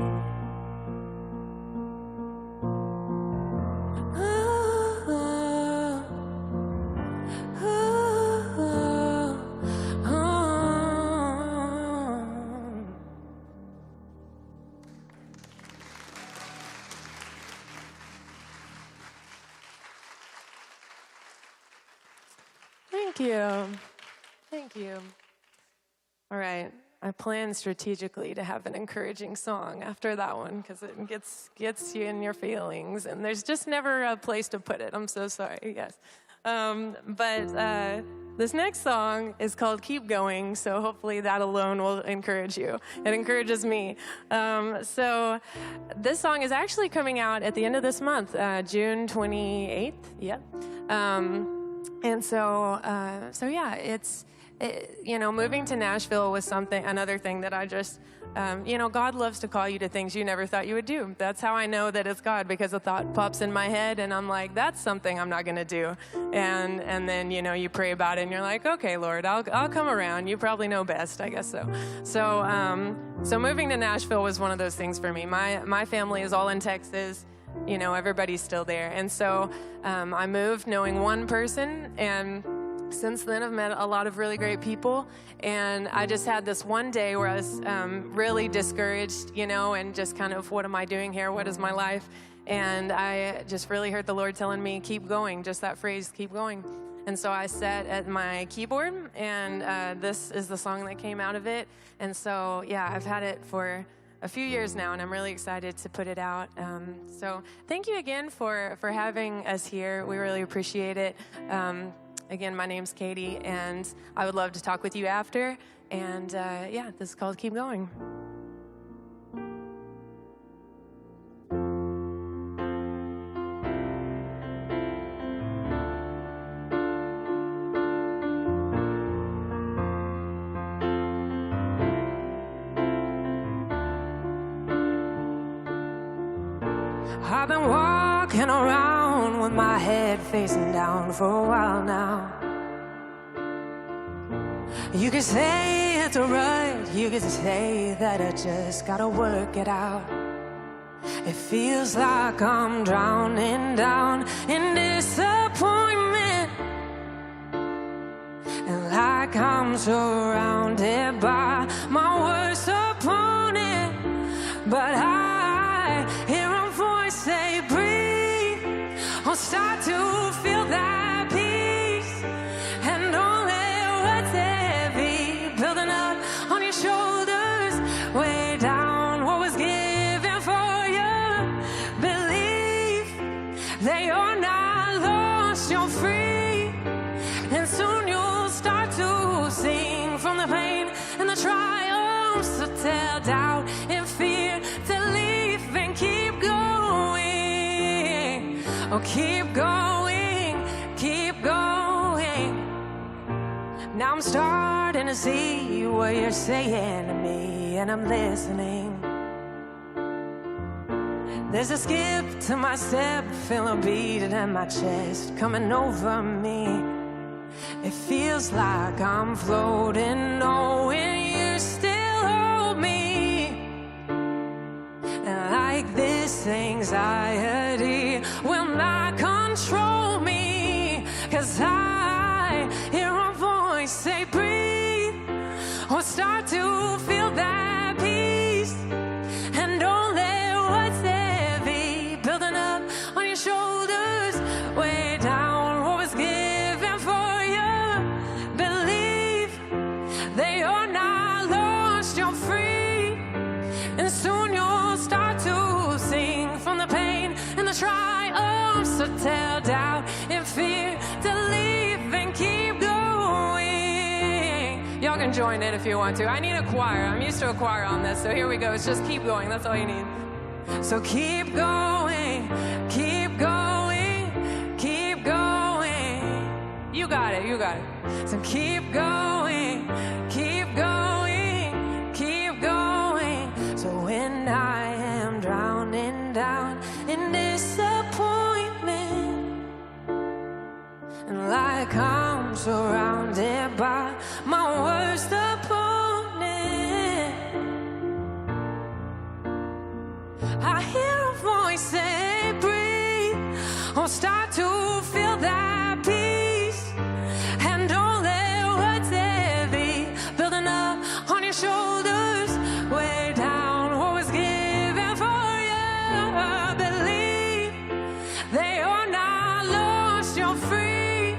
Ooh, ooh, ooh. Thank you. Thank you. All right. I plan strategically to have an encouraging song after that one because it gets you in your feelings, and there's just never a place to put it. I'm so sorry. Yes. But this next song is called Keep Going, so hopefully that alone will encourage you. It encourages me. So this song is actually coming out at the end of this month, June 28th. Yep. And so yeah, moving to Nashville was another thing that I just, God loves to call you to things you never thought you would do. That's how I know that it's God, because a thought pops in my head and I'm like, that's something I'm not going to do. And then, you pray about it and you're like, okay, Lord, I'll come around. You probably know best, I guess so. So moving to Nashville was one of those things for me. My family is all in Texas. Everybody's still there. And so I moved knowing one person, and since then I've met a lot of really great people. And I just had this one day where I was really discouraged, and just kind of, what am I doing here? What is my life? And I just really heard the Lord telling me, keep going, just that phrase, keep going. And so I sat at my keyboard, and this is the song that came out of it. And so, yeah, I've had it for a few years now, and I'm really excited to put it out. So thank you again for having us here. We really appreciate it. Again, my name's Katy, and I would love to talk with you after. And yeah, this is called Keep Going. I've been walking around with my head facing down for a while now. You could say it's a rut, you could say that I just gotta work it out. It feels like I'm drowning down in disappointment, and like I'm surrounded by my worst opponent. But I hear a voice say, breathe, I'll start to feel that peace. And don't let what's heavy building up on your shoulders weigh down what was given for you. Believe that you're not lost, you're free. And soon you'll start to sing and the triumphs to tell doubt and fear to leave and keep going. Oh, keep going, keep going. Now I'm starting to see what you're saying to me, and I'm listening. There's a skip to my step, feel a beat in my chest coming over me. It feels like I'm floating, knowing you still hold me. And like this anxiety will not control me, 'cause I hear a voice say breathe, or start to feel that peace. And don't let what's heavy building up on your shoulders weigh down what was given for you. Believe that you're not lost, you're free. And soon you'll start to sing from the pain and the triumphs to tell doubt and fear to leave and keep going. Y'all can join it if you want to. I need a choir. I'm used to a choir on this, so here we go. It's just keep going. That's all you need. So keep going, keep going, keep going. You got it, you got it. So keep going, keep going, keep going. So when I am drowning down in disappointment, and like I'm surrounded by my worst opponent, I hear a voice say breathe, or start to feel that peace. And don't let what's heavy building up on your shoulders weigh down what was given for you. Believe that you're not lost, you're free.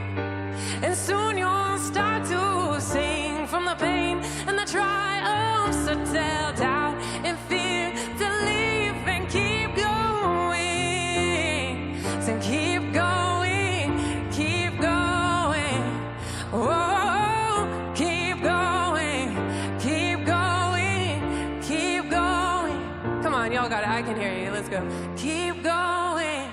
And soon you'll start to sing from the pain and the triumphs to tell doubt and fear to leave and keep going. So keep going, keep going. Oh, keep going, keep going, keep going. Come on, y'all got it. I can hear you. Let's go. Keep going,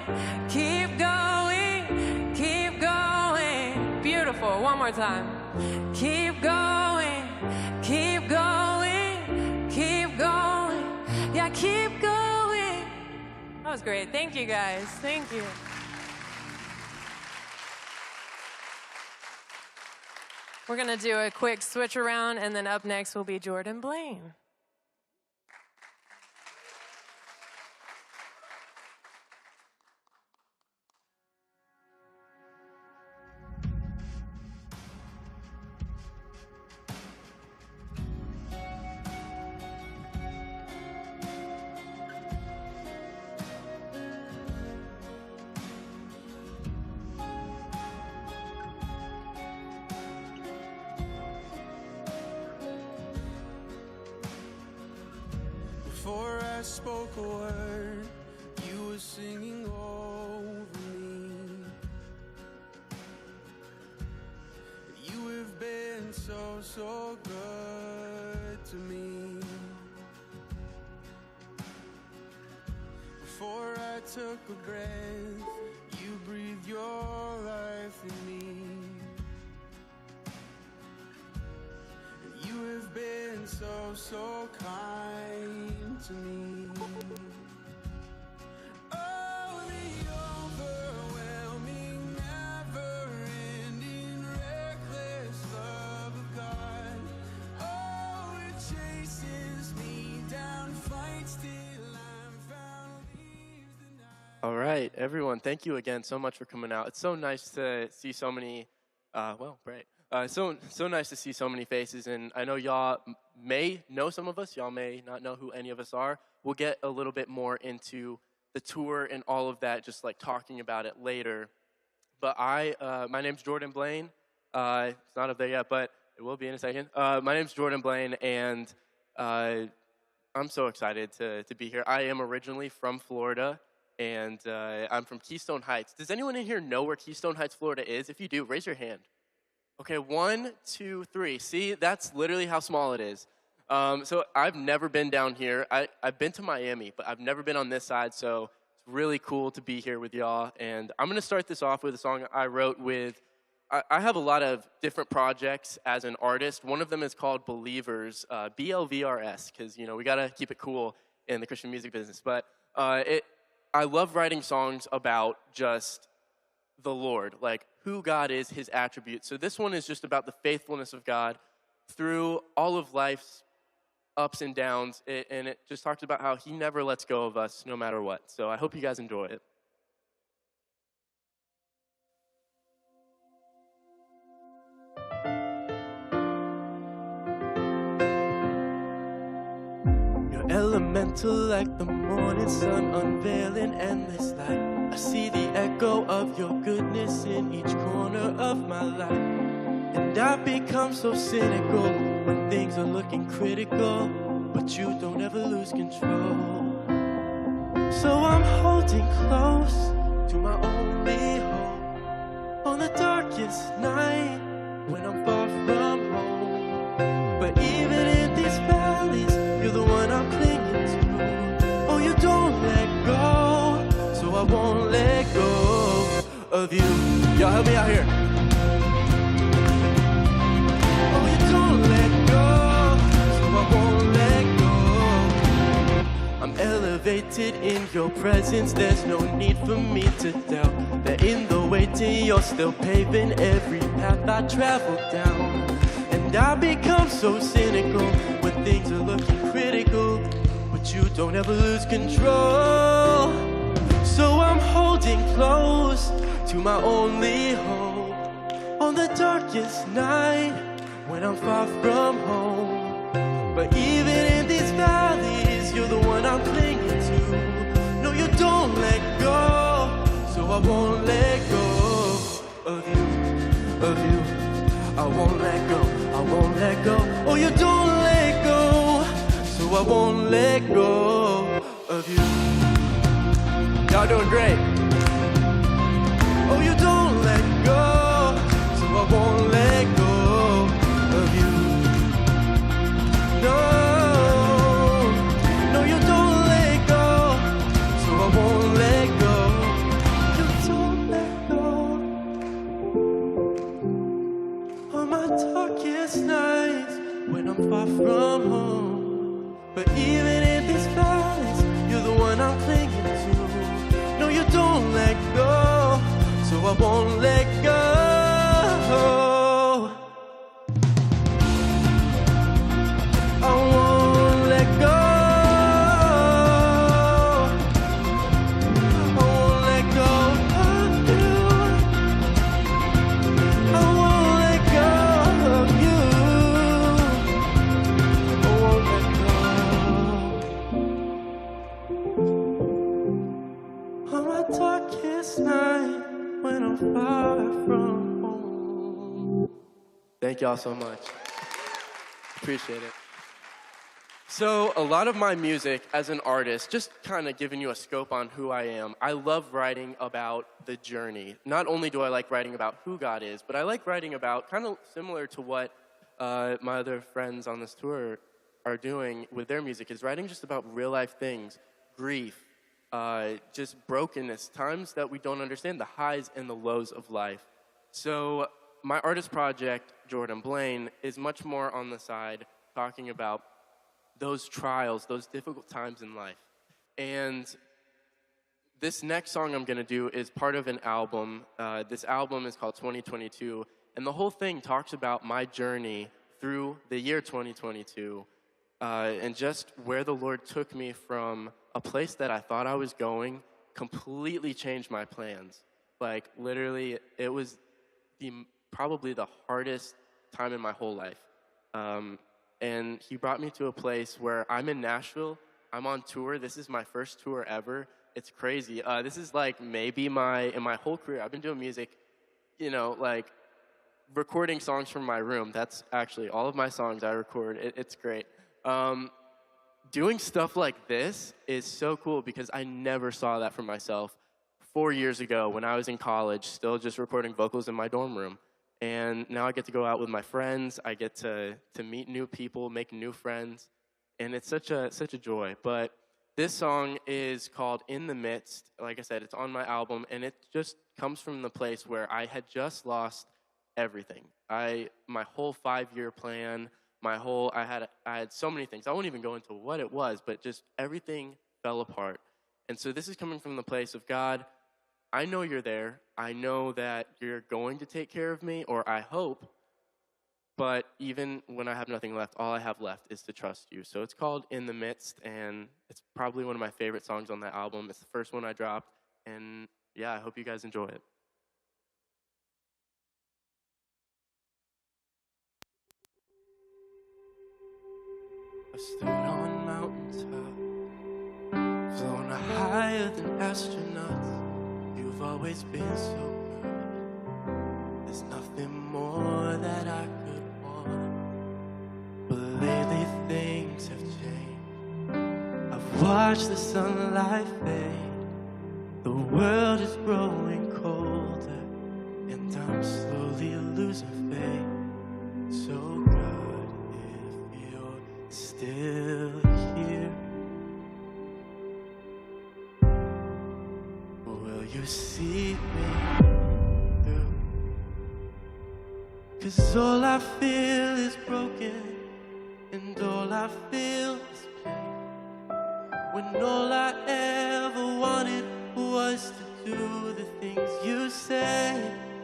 keep going, keep going. Beautiful. One more time. Keep going, keep going, keep going. Yeah, keep going. That was great. Thank you, guys. Thank you. We're going to do a quick switch around, and then up next will be Jordan Blaine. Before I spoke a word, you were singing over me. You have been so, so good to me. Before I took a breath, you breathed your life in me. You have been so, so kind to me. Oh, the overwhelming, never-ending, reckless love of God. Oh, it chases me down, fights till I'm found, leaves the night. All right, everyone, thank you again so much for coming out. It's so nice to see so many, great. So nice to see so many faces, and I know y'all may know some of us, y'all may not know who any of us are. We'll get a little bit more into the tour and all of that, just like talking about it later. But my name's Jordan Blaine. It's not up there yet, but it will be in a second. My name's Jordan Blaine, and I'm so excited to be here. I am originally from Florida, and I'm from Keystone Heights. Does anyone in here know where Keystone Heights, Florida is? If you do, raise your hand. Okay, 1, 2, 3. See, that's literally how small it is. So I've never been down here. I've been to Miami, but I've never been on this side, so it's really cool to be here with y'all. And I'm going to start this off with a song I wrote with, I have a lot of different projects as an artist. One of them is called Believers, BLVRS, because, we got to keep it cool in the Christian music business. But I love writing songs about just the Lord, like who God is, his attributes. So this one is just about the faithfulness of God through all of life's ups and downs, and it just talks about how he never lets go of us no matter what. So I hope you guys enjoy it. You're elemental like the morning sun, unveiling endless light. I see the echo of your goodness in each corner of my life. And I've become so cynical when things are looking critical, but you don't ever lose control. So I'm holding close to my only hope on the darkest night when I'm far from home. But even in these valleys, you're the one I'm clinging to. Oh, you don't let go, so I won't let go of you. Y'all help me out here. Elevated in your presence, there's no need for me to doubt that in the waiting you're still paving every path I travel down. And I become so cynical when things are looking critical, but you don't ever lose control. So I'm holding close to my only hope on the darkest night when I'm far from home. But even in these valleys, you're the one I'm clinging to. No, you don't let go, so I won't let go of you. I won't let go, I won't let go. Oh, you don't let go, so I won't let go of you. Y'all doing great. Oh, you don't let go, so I won't let go of you. No. Far from home, but even in these valleys, you're the one I'm clinging to. No, you don't let go, so I won't let go. I won't let go. I won't let go of you. I won't let go of you. Night when I'm far from home. Thank y'all so much. Appreciate it. So a lot of my music as an artist, just kind of giving you a scope on who I am, I love writing about the journey. Not only do I like writing about who God is, but I like writing about, kind of similar to what my other friends on this tour are doing with their music, is writing just about real life things, grief, just brokenness, times that we don't understand, the highs and the lows of life. So my artist project, Jordan Blaine, is much more on the side talking about those trials, those difficult times in life. And this next song I'm going to do is part of an album. This album is called 2022, and the whole thing talks about my journey through the year 2022 and just where the Lord took me from a place that I thought I was going, completely changed my plans. Like, literally, it was probably the hardest time in my whole life. And he brought me to a place where I'm in Nashville. I'm on tour. This is my first tour ever. It's crazy. This is like maybe in my whole career, I've been doing music, like recording songs from my room. That's actually all of my songs I record. It's great. Doing stuff like this is so cool because I never saw that for myself 4 years ago when I was in college, still just recording vocals in my dorm room. And now I get to go out with my friends. I get to meet new people, make new friends. And it's such a joy. But this song is called In the Midst. Like I said, it's on my album, and it just comes from the place where I had just lost everything. My whole 5-year plan, I had so many things. I won't even go into what it was, but just everything fell apart. And so this is coming from the place of, God, I know you're there. I know that you're going to take care of me, or I hope. But even when I have nothing left, all I have left is to trust you. So it's called In the Midst, and it's probably one of my favorite songs on that album. It's the first one I dropped, and yeah, I hope you guys enjoy it. I stood on mountains high, flown higher than astronauts. You've always been so good. There's nothing more that I could want. But lately things have changed. I've watched the sunlight fade. The world is growing colder, and I'm slowly losing faith. So God, if you're still here, will you see me through? 'Cause all I feel is broken, and all I feel is pain. When all I ever wanted was to do the things you say,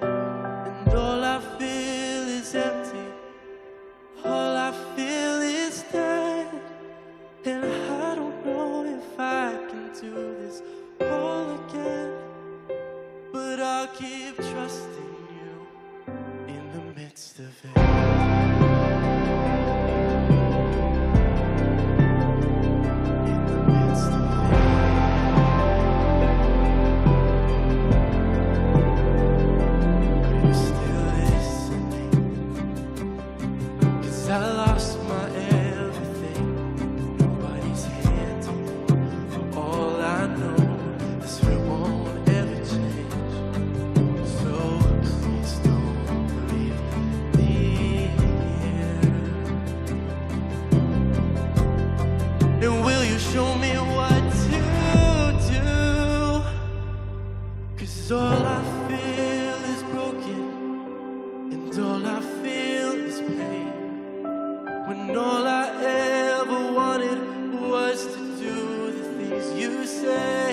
and all I feel is empty. All I feel is dead, and I don't know if I can do this all again. But I'll keep trusting you in the midst of it. In the midst of it. Are you still listening? 'Cause I lost my everything. Nobody's here to me. For all I know, this will won't ever change. So please don't leave me here. And will you show me what to do? 'Cause all I feel is broken, and all I feel is pain. When all I ever wanted was to do the things you say.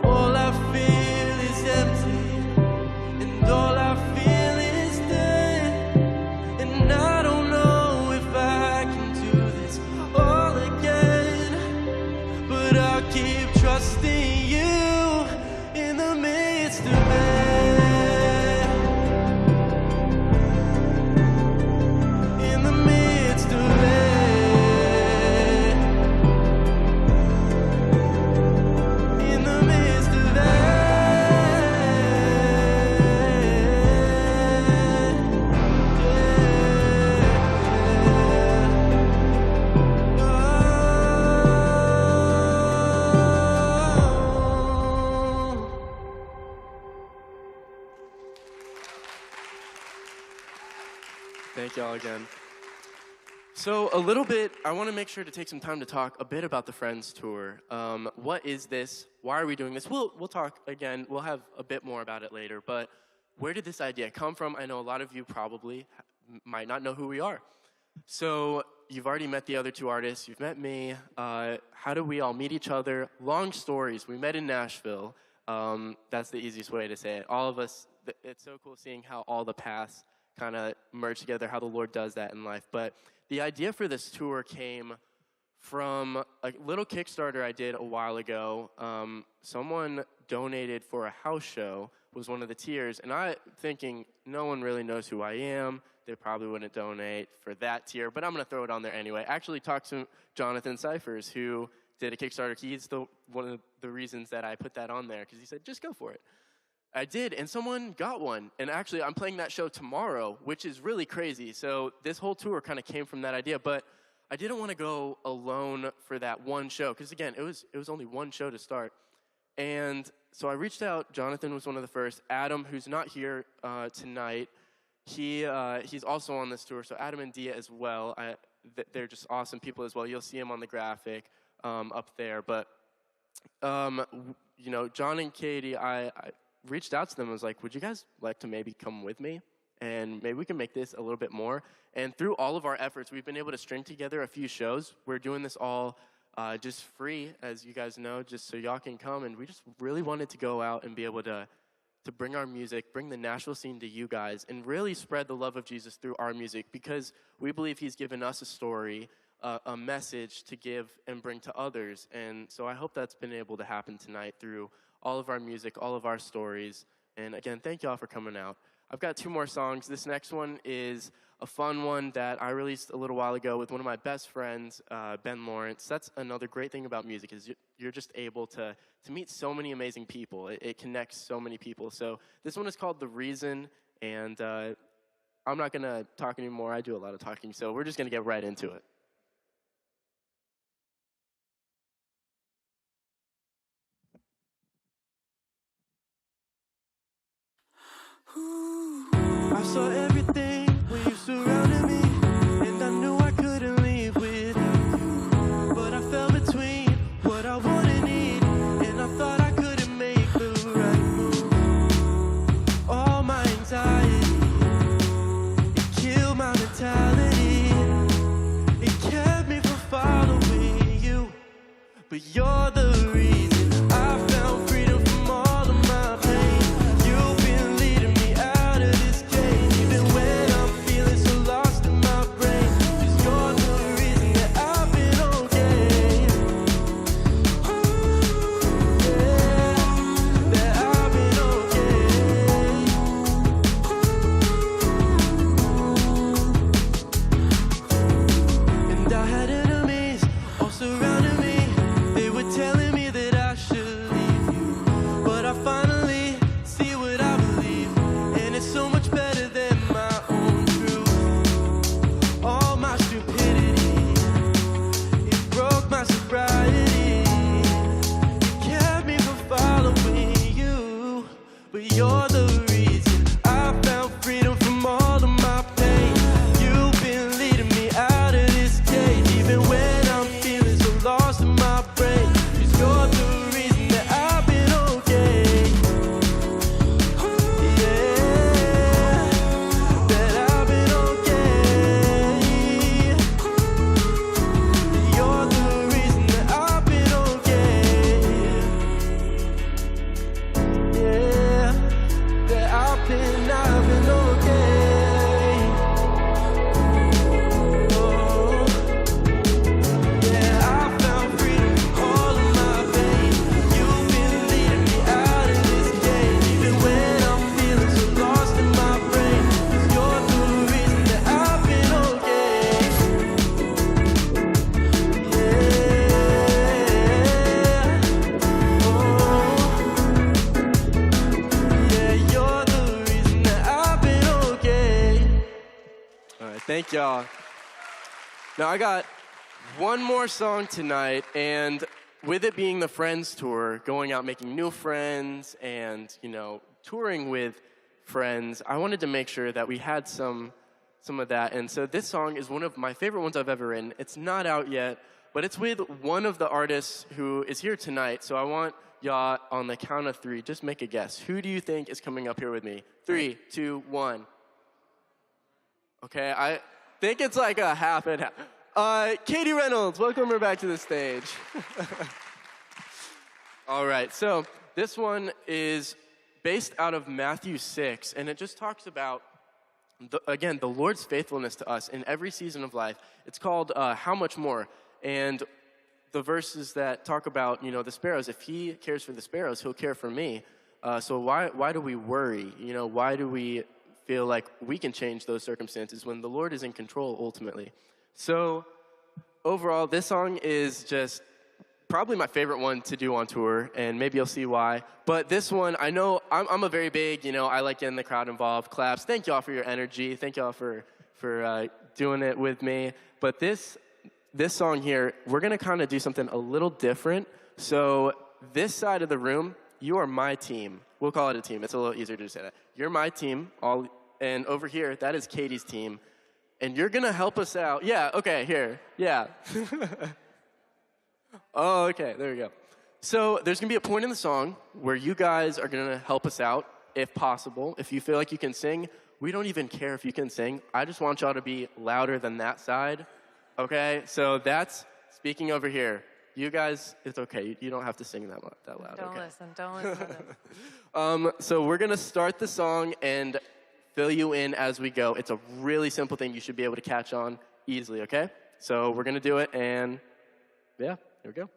All I feel is empty, and all I feel is dead. And I don't know if I can do this all again. But I'll keep trusting you in the midst of it. In the midst of it. In the midst of Thank y'all again. So a little bit, I want to make sure to take some time to talk a bit about the Friends Tour. What is this? Why are we doing this? We'll talk again. We'll have a bit more about it later. But where did this idea come from? I know a lot of you probably might not know who we are. So you've already met the other two artists. You've met me. How do we all meet each other? Long stories. We met in Nashville. That's the easiest way to say it. All of us, it's so cool seeing how all the paths kind of merge together, how the Lord does that in life. But the idea for this tour came from a little Kickstarter I did a while ago. Someone donated for a house show, was one of the tiers, and I thinking no one really knows who I am. They probably wouldn't donate for that tier, but I'm going to throw it on there anyway. Actually talked to Jonathan Cyphers, who did a Kickstarter. He's one of the reasons that I put that on there, because he said, just go for it. I did, and someone got one. And actually, I'm playing that show tomorrow, which is really crazy. So this whole tour kind of came from that idea. But I didn't want to go alone for that one show, because, again, it was only one show to start. And so I reached out. Jonathan was one of the first. Adam, who's not here tonight, he's also on this tour. So Adam and Dia as well. They're just awesome people as well. You'll see them on the graphic up there. But John and Katy, I reached out to them and was like, would you guys like to maybe come with me? And maybe we can make this a little bit more. And through all of our efforts, we've been able to string together a few shows. We're doing this all just free, as you guys know, just so y'all can come. And we just really wanted to go out and be able to bring our music, bring the Nashville scene to you guys, and really spread the love of Jesus through our music, because we believe he's given us a story, a message to give and bring to others. And so I hope that's been able to happen tonight through all of our music, all of our stories. And again, thank y'all for coming out. I've got 2 more songs. This next one is a fun one that I released a little while ago with one of my best friends, Ben Lawrence. That's another great thing about music, is you're just able to meet so many amazing people. It connects so many people. So this one is called The Reason, and I'm not going to talk anymore. I do a lot of talking, so we're just going to get right into it. I saw everything when you surrounded me, and I knew I couldn't leave without you. But I fell between what I want and need, and I thought I couldn't make the right move. All my anxiety, it killed my mentality. It kept me from following you, but you're the reason I found freedom from all of my pain. You've been leading me out of this cage, even when I'm feeling so lost in my brain. 'Cause you're the reason that I've been okay. Yeah, that I've been okay. And I had enemies all surrounding me. They were telling me that I should leave you, but I finally see what I believe, and it's so much better than my own truth. All my stupidity, it broke my sobriety. It kept me from following you, but you're the reason I found freedom from all of my pain. You've been leading me out of this cage, even when I'm feeling so lost in my brain. 'Cause you're the reason that I've been okay. Yeah, that I've been okay. You're the reason that I've been okay. Yeah, that I've been okay. Oh, yeah, I found freedom from all of my pain. You've been leading me out of this cage, even when I'm feeling so lost in my brain. 'Cause you're the reason that I've been okay. Yeah, oh, yeah, you're the reason that I've been okay. All right, thank y'all. Now, I got one more song tonight, and with it being the Friends Tour, going out making new friends and, touring with friends, I wanted to make sure that we had some of that. And so this song is one of my favorite ones I've ever written. It's not out yet, but it's with one of the artists who is here tonight. So I want y'all, on the count of 3, just make a guess. Who do you think is coming up here with me? 3, 2, 1. Okay, I think it's like a half and half. Katy Reynolds, welcome her back to the stage. All right, so this one is based out of Matthew 6, and it just talks about, the Lord's faithfulness to us in every season of life. It's called How Much More, and the verses that talk about, the sparrows. If he cares for the sparrows, he'll care for me. So why do we worry? Why do we feel like we can change those circumstances when the Lord is in control ultimately? So overall, this song is just probably my favorite one to do on tour, and maybe you'll see why. But this one, I know I'm a very big, I like getting the crowd involved, claps. Thank y'all for your energy. Thank y'all for doing it with me. But this song here, we're going to kind of do something a little different. So this side of the room, you are my team. We'll call it a team. It's a little easier to say that. You're my team, And over here, that is Katy's team. And you're going to help us out. Yeah, okay, here. Yeah. Oh, okay, there we go. So there's going to be a point in the song where you guys are going to help us out, if possible. If you feel like you can sing, we don't even care if you can sing. I just want y'all to be louder than that side, okay? So that's speaking over here. You guys, it's okay. You don't have to sing that loud. Don't okay? listen to them. So we're going to start the song and fill you in as we go. It's a really simple thing you should be able to catch on easily, okay? So we're going to do it, and yeah, here we go.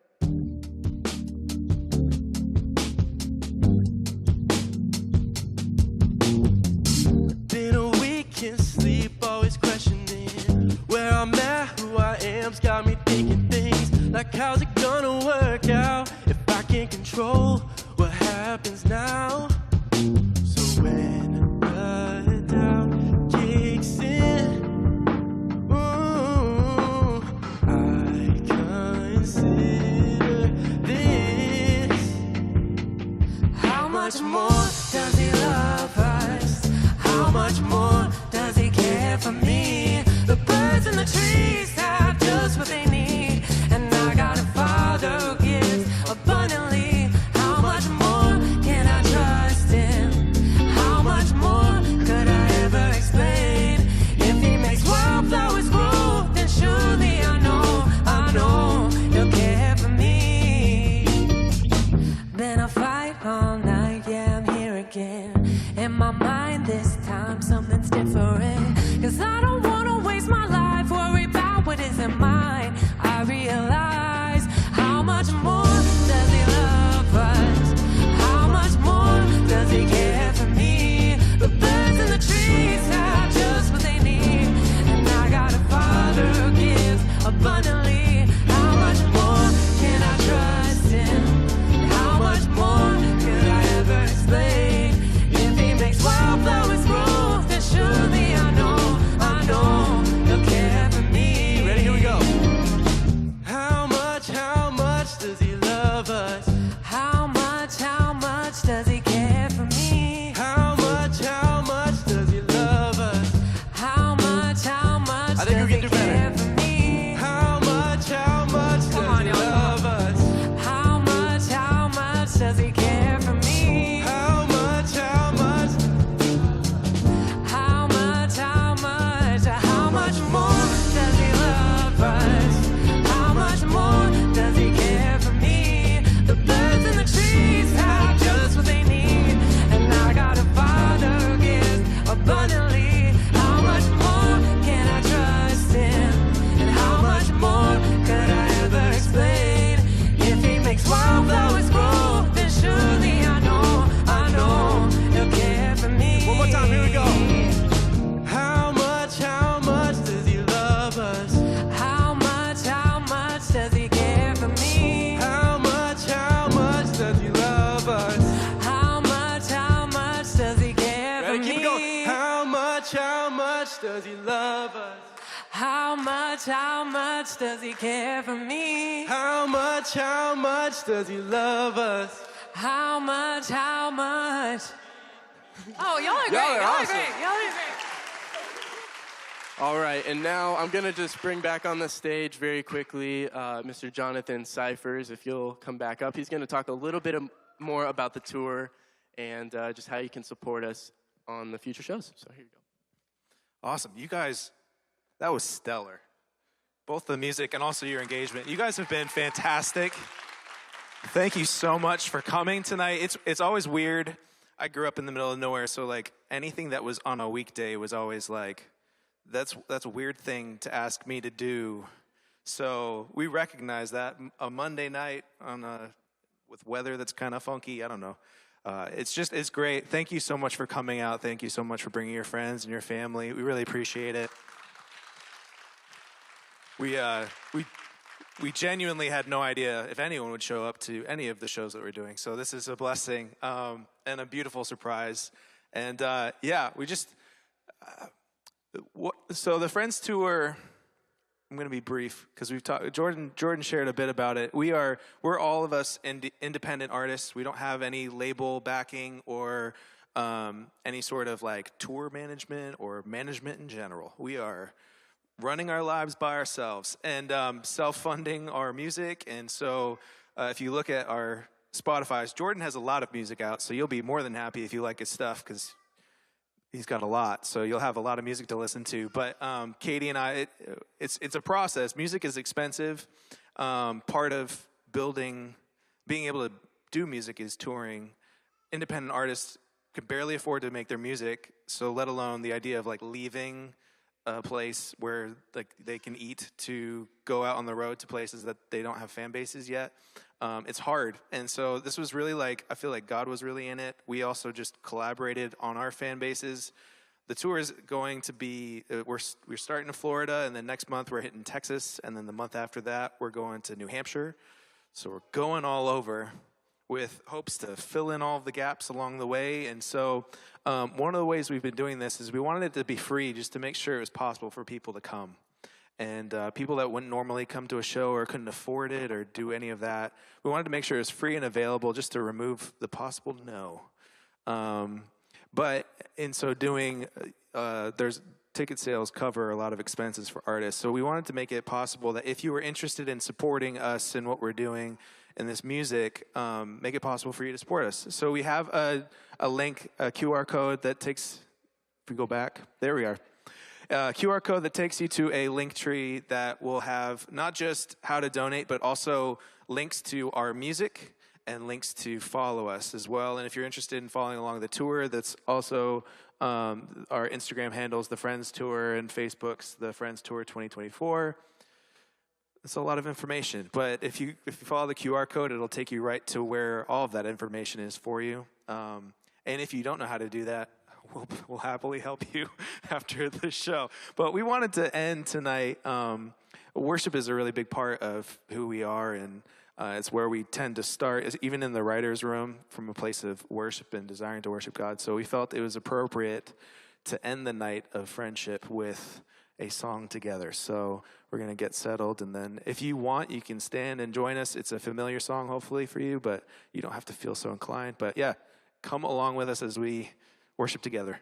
Been a week, can't sleep, always questioning where I'm at, who I am's got me thinking things like how's it gonna work out if I can't control what happens now. So when the doubt kicks in, ooh, I consider this. How much more does he love us? How much more does he care for me? The birds and the trees have just what they need, and I got a Father who gives abundantly. How much more can I trust him? How much more could I ever explain? If he makes wildflowers grow, then surely I know he'll care for me. Been a fight all night, yeah, I'm here again. In my mind this time something's different, 'cause I don't wanna waste my life worry about what isn't mine. I realize how much more does he love us? How much more does he care for me? The birds and the trees have just what they need, and I got a Father who gives abundantly. How much more can I trust him? How much more could I ever explain? If he makes wildflowers grow, then surely I know he'll care for me. Ready? Here we go. How much does he love us? How much does he care for me? How much does he love us? How much I think we can do better. care for me? How much does he love us? How much does he care for me? How much more does he love us? How much more does he care for me? The birds and the trees have just what they need, and I got a Father who gives abundantly. How much more can I trust him? And how much more could I ever explain? If he makes wildflowers grow, then surely I know he'll care for me. One more time, here we go. How much does he love us? How much does he care for me? How much does he love us? How much does he care for Ready? me? Keep it going. How much does he love us? How much does he care for me? How much does he love us? How much? Oh, y'all are great. Y'all are awesome. Great. Y'all are great. All right, and now I'm going to just bring back on the stage very quickly Mr. Jonathan Cyphers. If you'll come back up, he's going to talk a little bit more about the tour and just how you can support us on the future shows. So here you go. Awesome. You guys, that was stellar. Both the music and also your engagement. You guys have been fantastic. Thank you so much for coming tonight. It's always weird. I grew up in the middle of nowhere, so like anything that was on a weekday was always like, that's a weird thing to ask me to do. So we recognize that a Monday night with weather that's kind of funky. I don't know. It's great. Thank you so much for coming out. Thank you so much for bringing your friends and your family. We really appreciate it. We genuinely had no idea if anyone would show up to any of the shows that we're doing. So this is a blessing and a beautiful surprise. And we just so the Friends Tour. I'm going to be brief because we've talked. Jordan shared a bit about it. We're all of us independent artists. We don't have any label backing or any sort of like tour management or management in general. We are running our lives by ourselves and self-funding our music. And so if you look at our Spotify's, Jordan has a lot of music out, so you'll be more than happy if you like his stuff because he's got a lot. So you'll have a lot of music to listen to. But Katy and I, it's a process. Music is expensive. Part of being able to do music is touring. Independent artists can barely afford to make their music, so let alone the idea of like leaving a place where like they can eat to go out on the road to places that they don't have fan bases yet. It's hard. And so this was really like, I feel like God was really in it. We also just collaborated on our fan bases. The tour is going to be, we're starting in Florida, and then next month we're hitting Texas, and then the month after that we're going to New Hampshire. So we're going all over with hopes to fill in all of the gaps along the way. And so one of the ways we've been doing this is we wanted it to be free just to make sure it was possible for people to come. And people that wouldn't normally come to a show or couldn't afford it or do any of that, we wanted to make sure it was free and available just to remove the possible no. But in so doing, there's ticket sales cover a lot of expenses for artists. So we wanted to make it possible that if you were interested in supporting us and what we're doing in this music, make it possible for you to support us. So we have a link, a QR code that takes, if we go back, there we are. QR code that takes you to a link tree that will have not just how to donate, but also links to our music and links to follow us as well. And if you're interested in following along the tour, that's also our Instagram handles, The Friends Tour, and Facebook's The Friends Tour 2024. It's a lot of information, but if you follow the QR code, it'll take you right to where all of that information is for you. And if you don't know how to do that, we'll happily help you after the show. But we wanted to end tonight. Worship is a really big part of who we are, and it's where we tend to start, even in the writer's room, from a place of worship and desiring to worship God. So we felt it was appropriate to end the night of friendship with a song together. So we're going to get settled, and then if you want, you can stand and join us. It's a familiar song, hopefully, for you, but you don't have to feel so inclined. But yeah, come along with us as we worship together.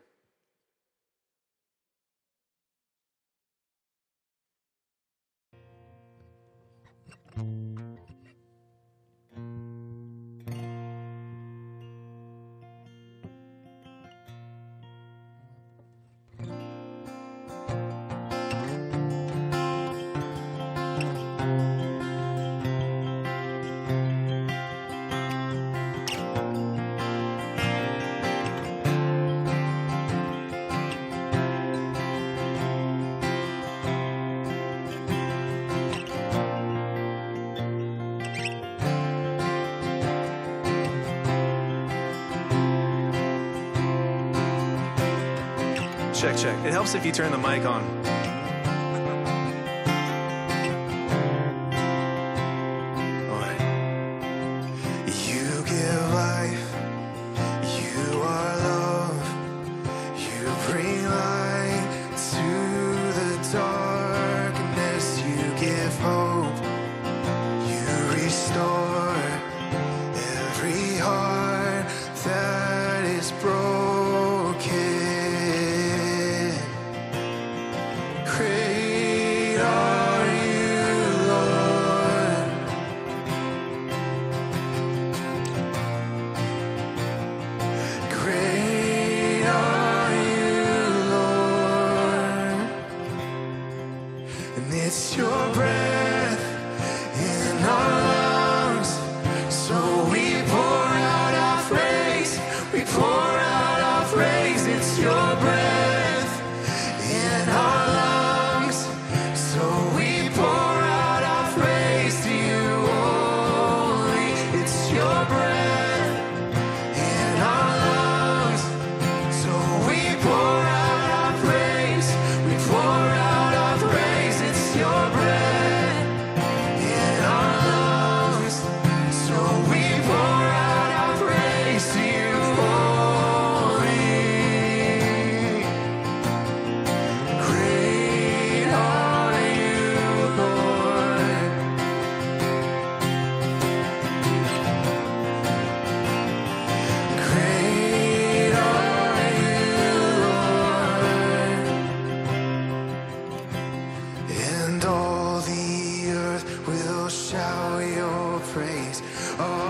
Check. It helps if you turn the mic on. All right. You give life, you are love, you bring light to the darkness, you give hope, you restore every heart that is broken. Great are you, Lord. Great are you, Lord. And it's your breath in our lungs, so we pour out our praise. We pour out our praise. It's your breath in our lungs, so we pour out our praise to you only. It's your breath in our lungs, so we pour out our praise. We pour out our praise. It's your breath praise. Oh,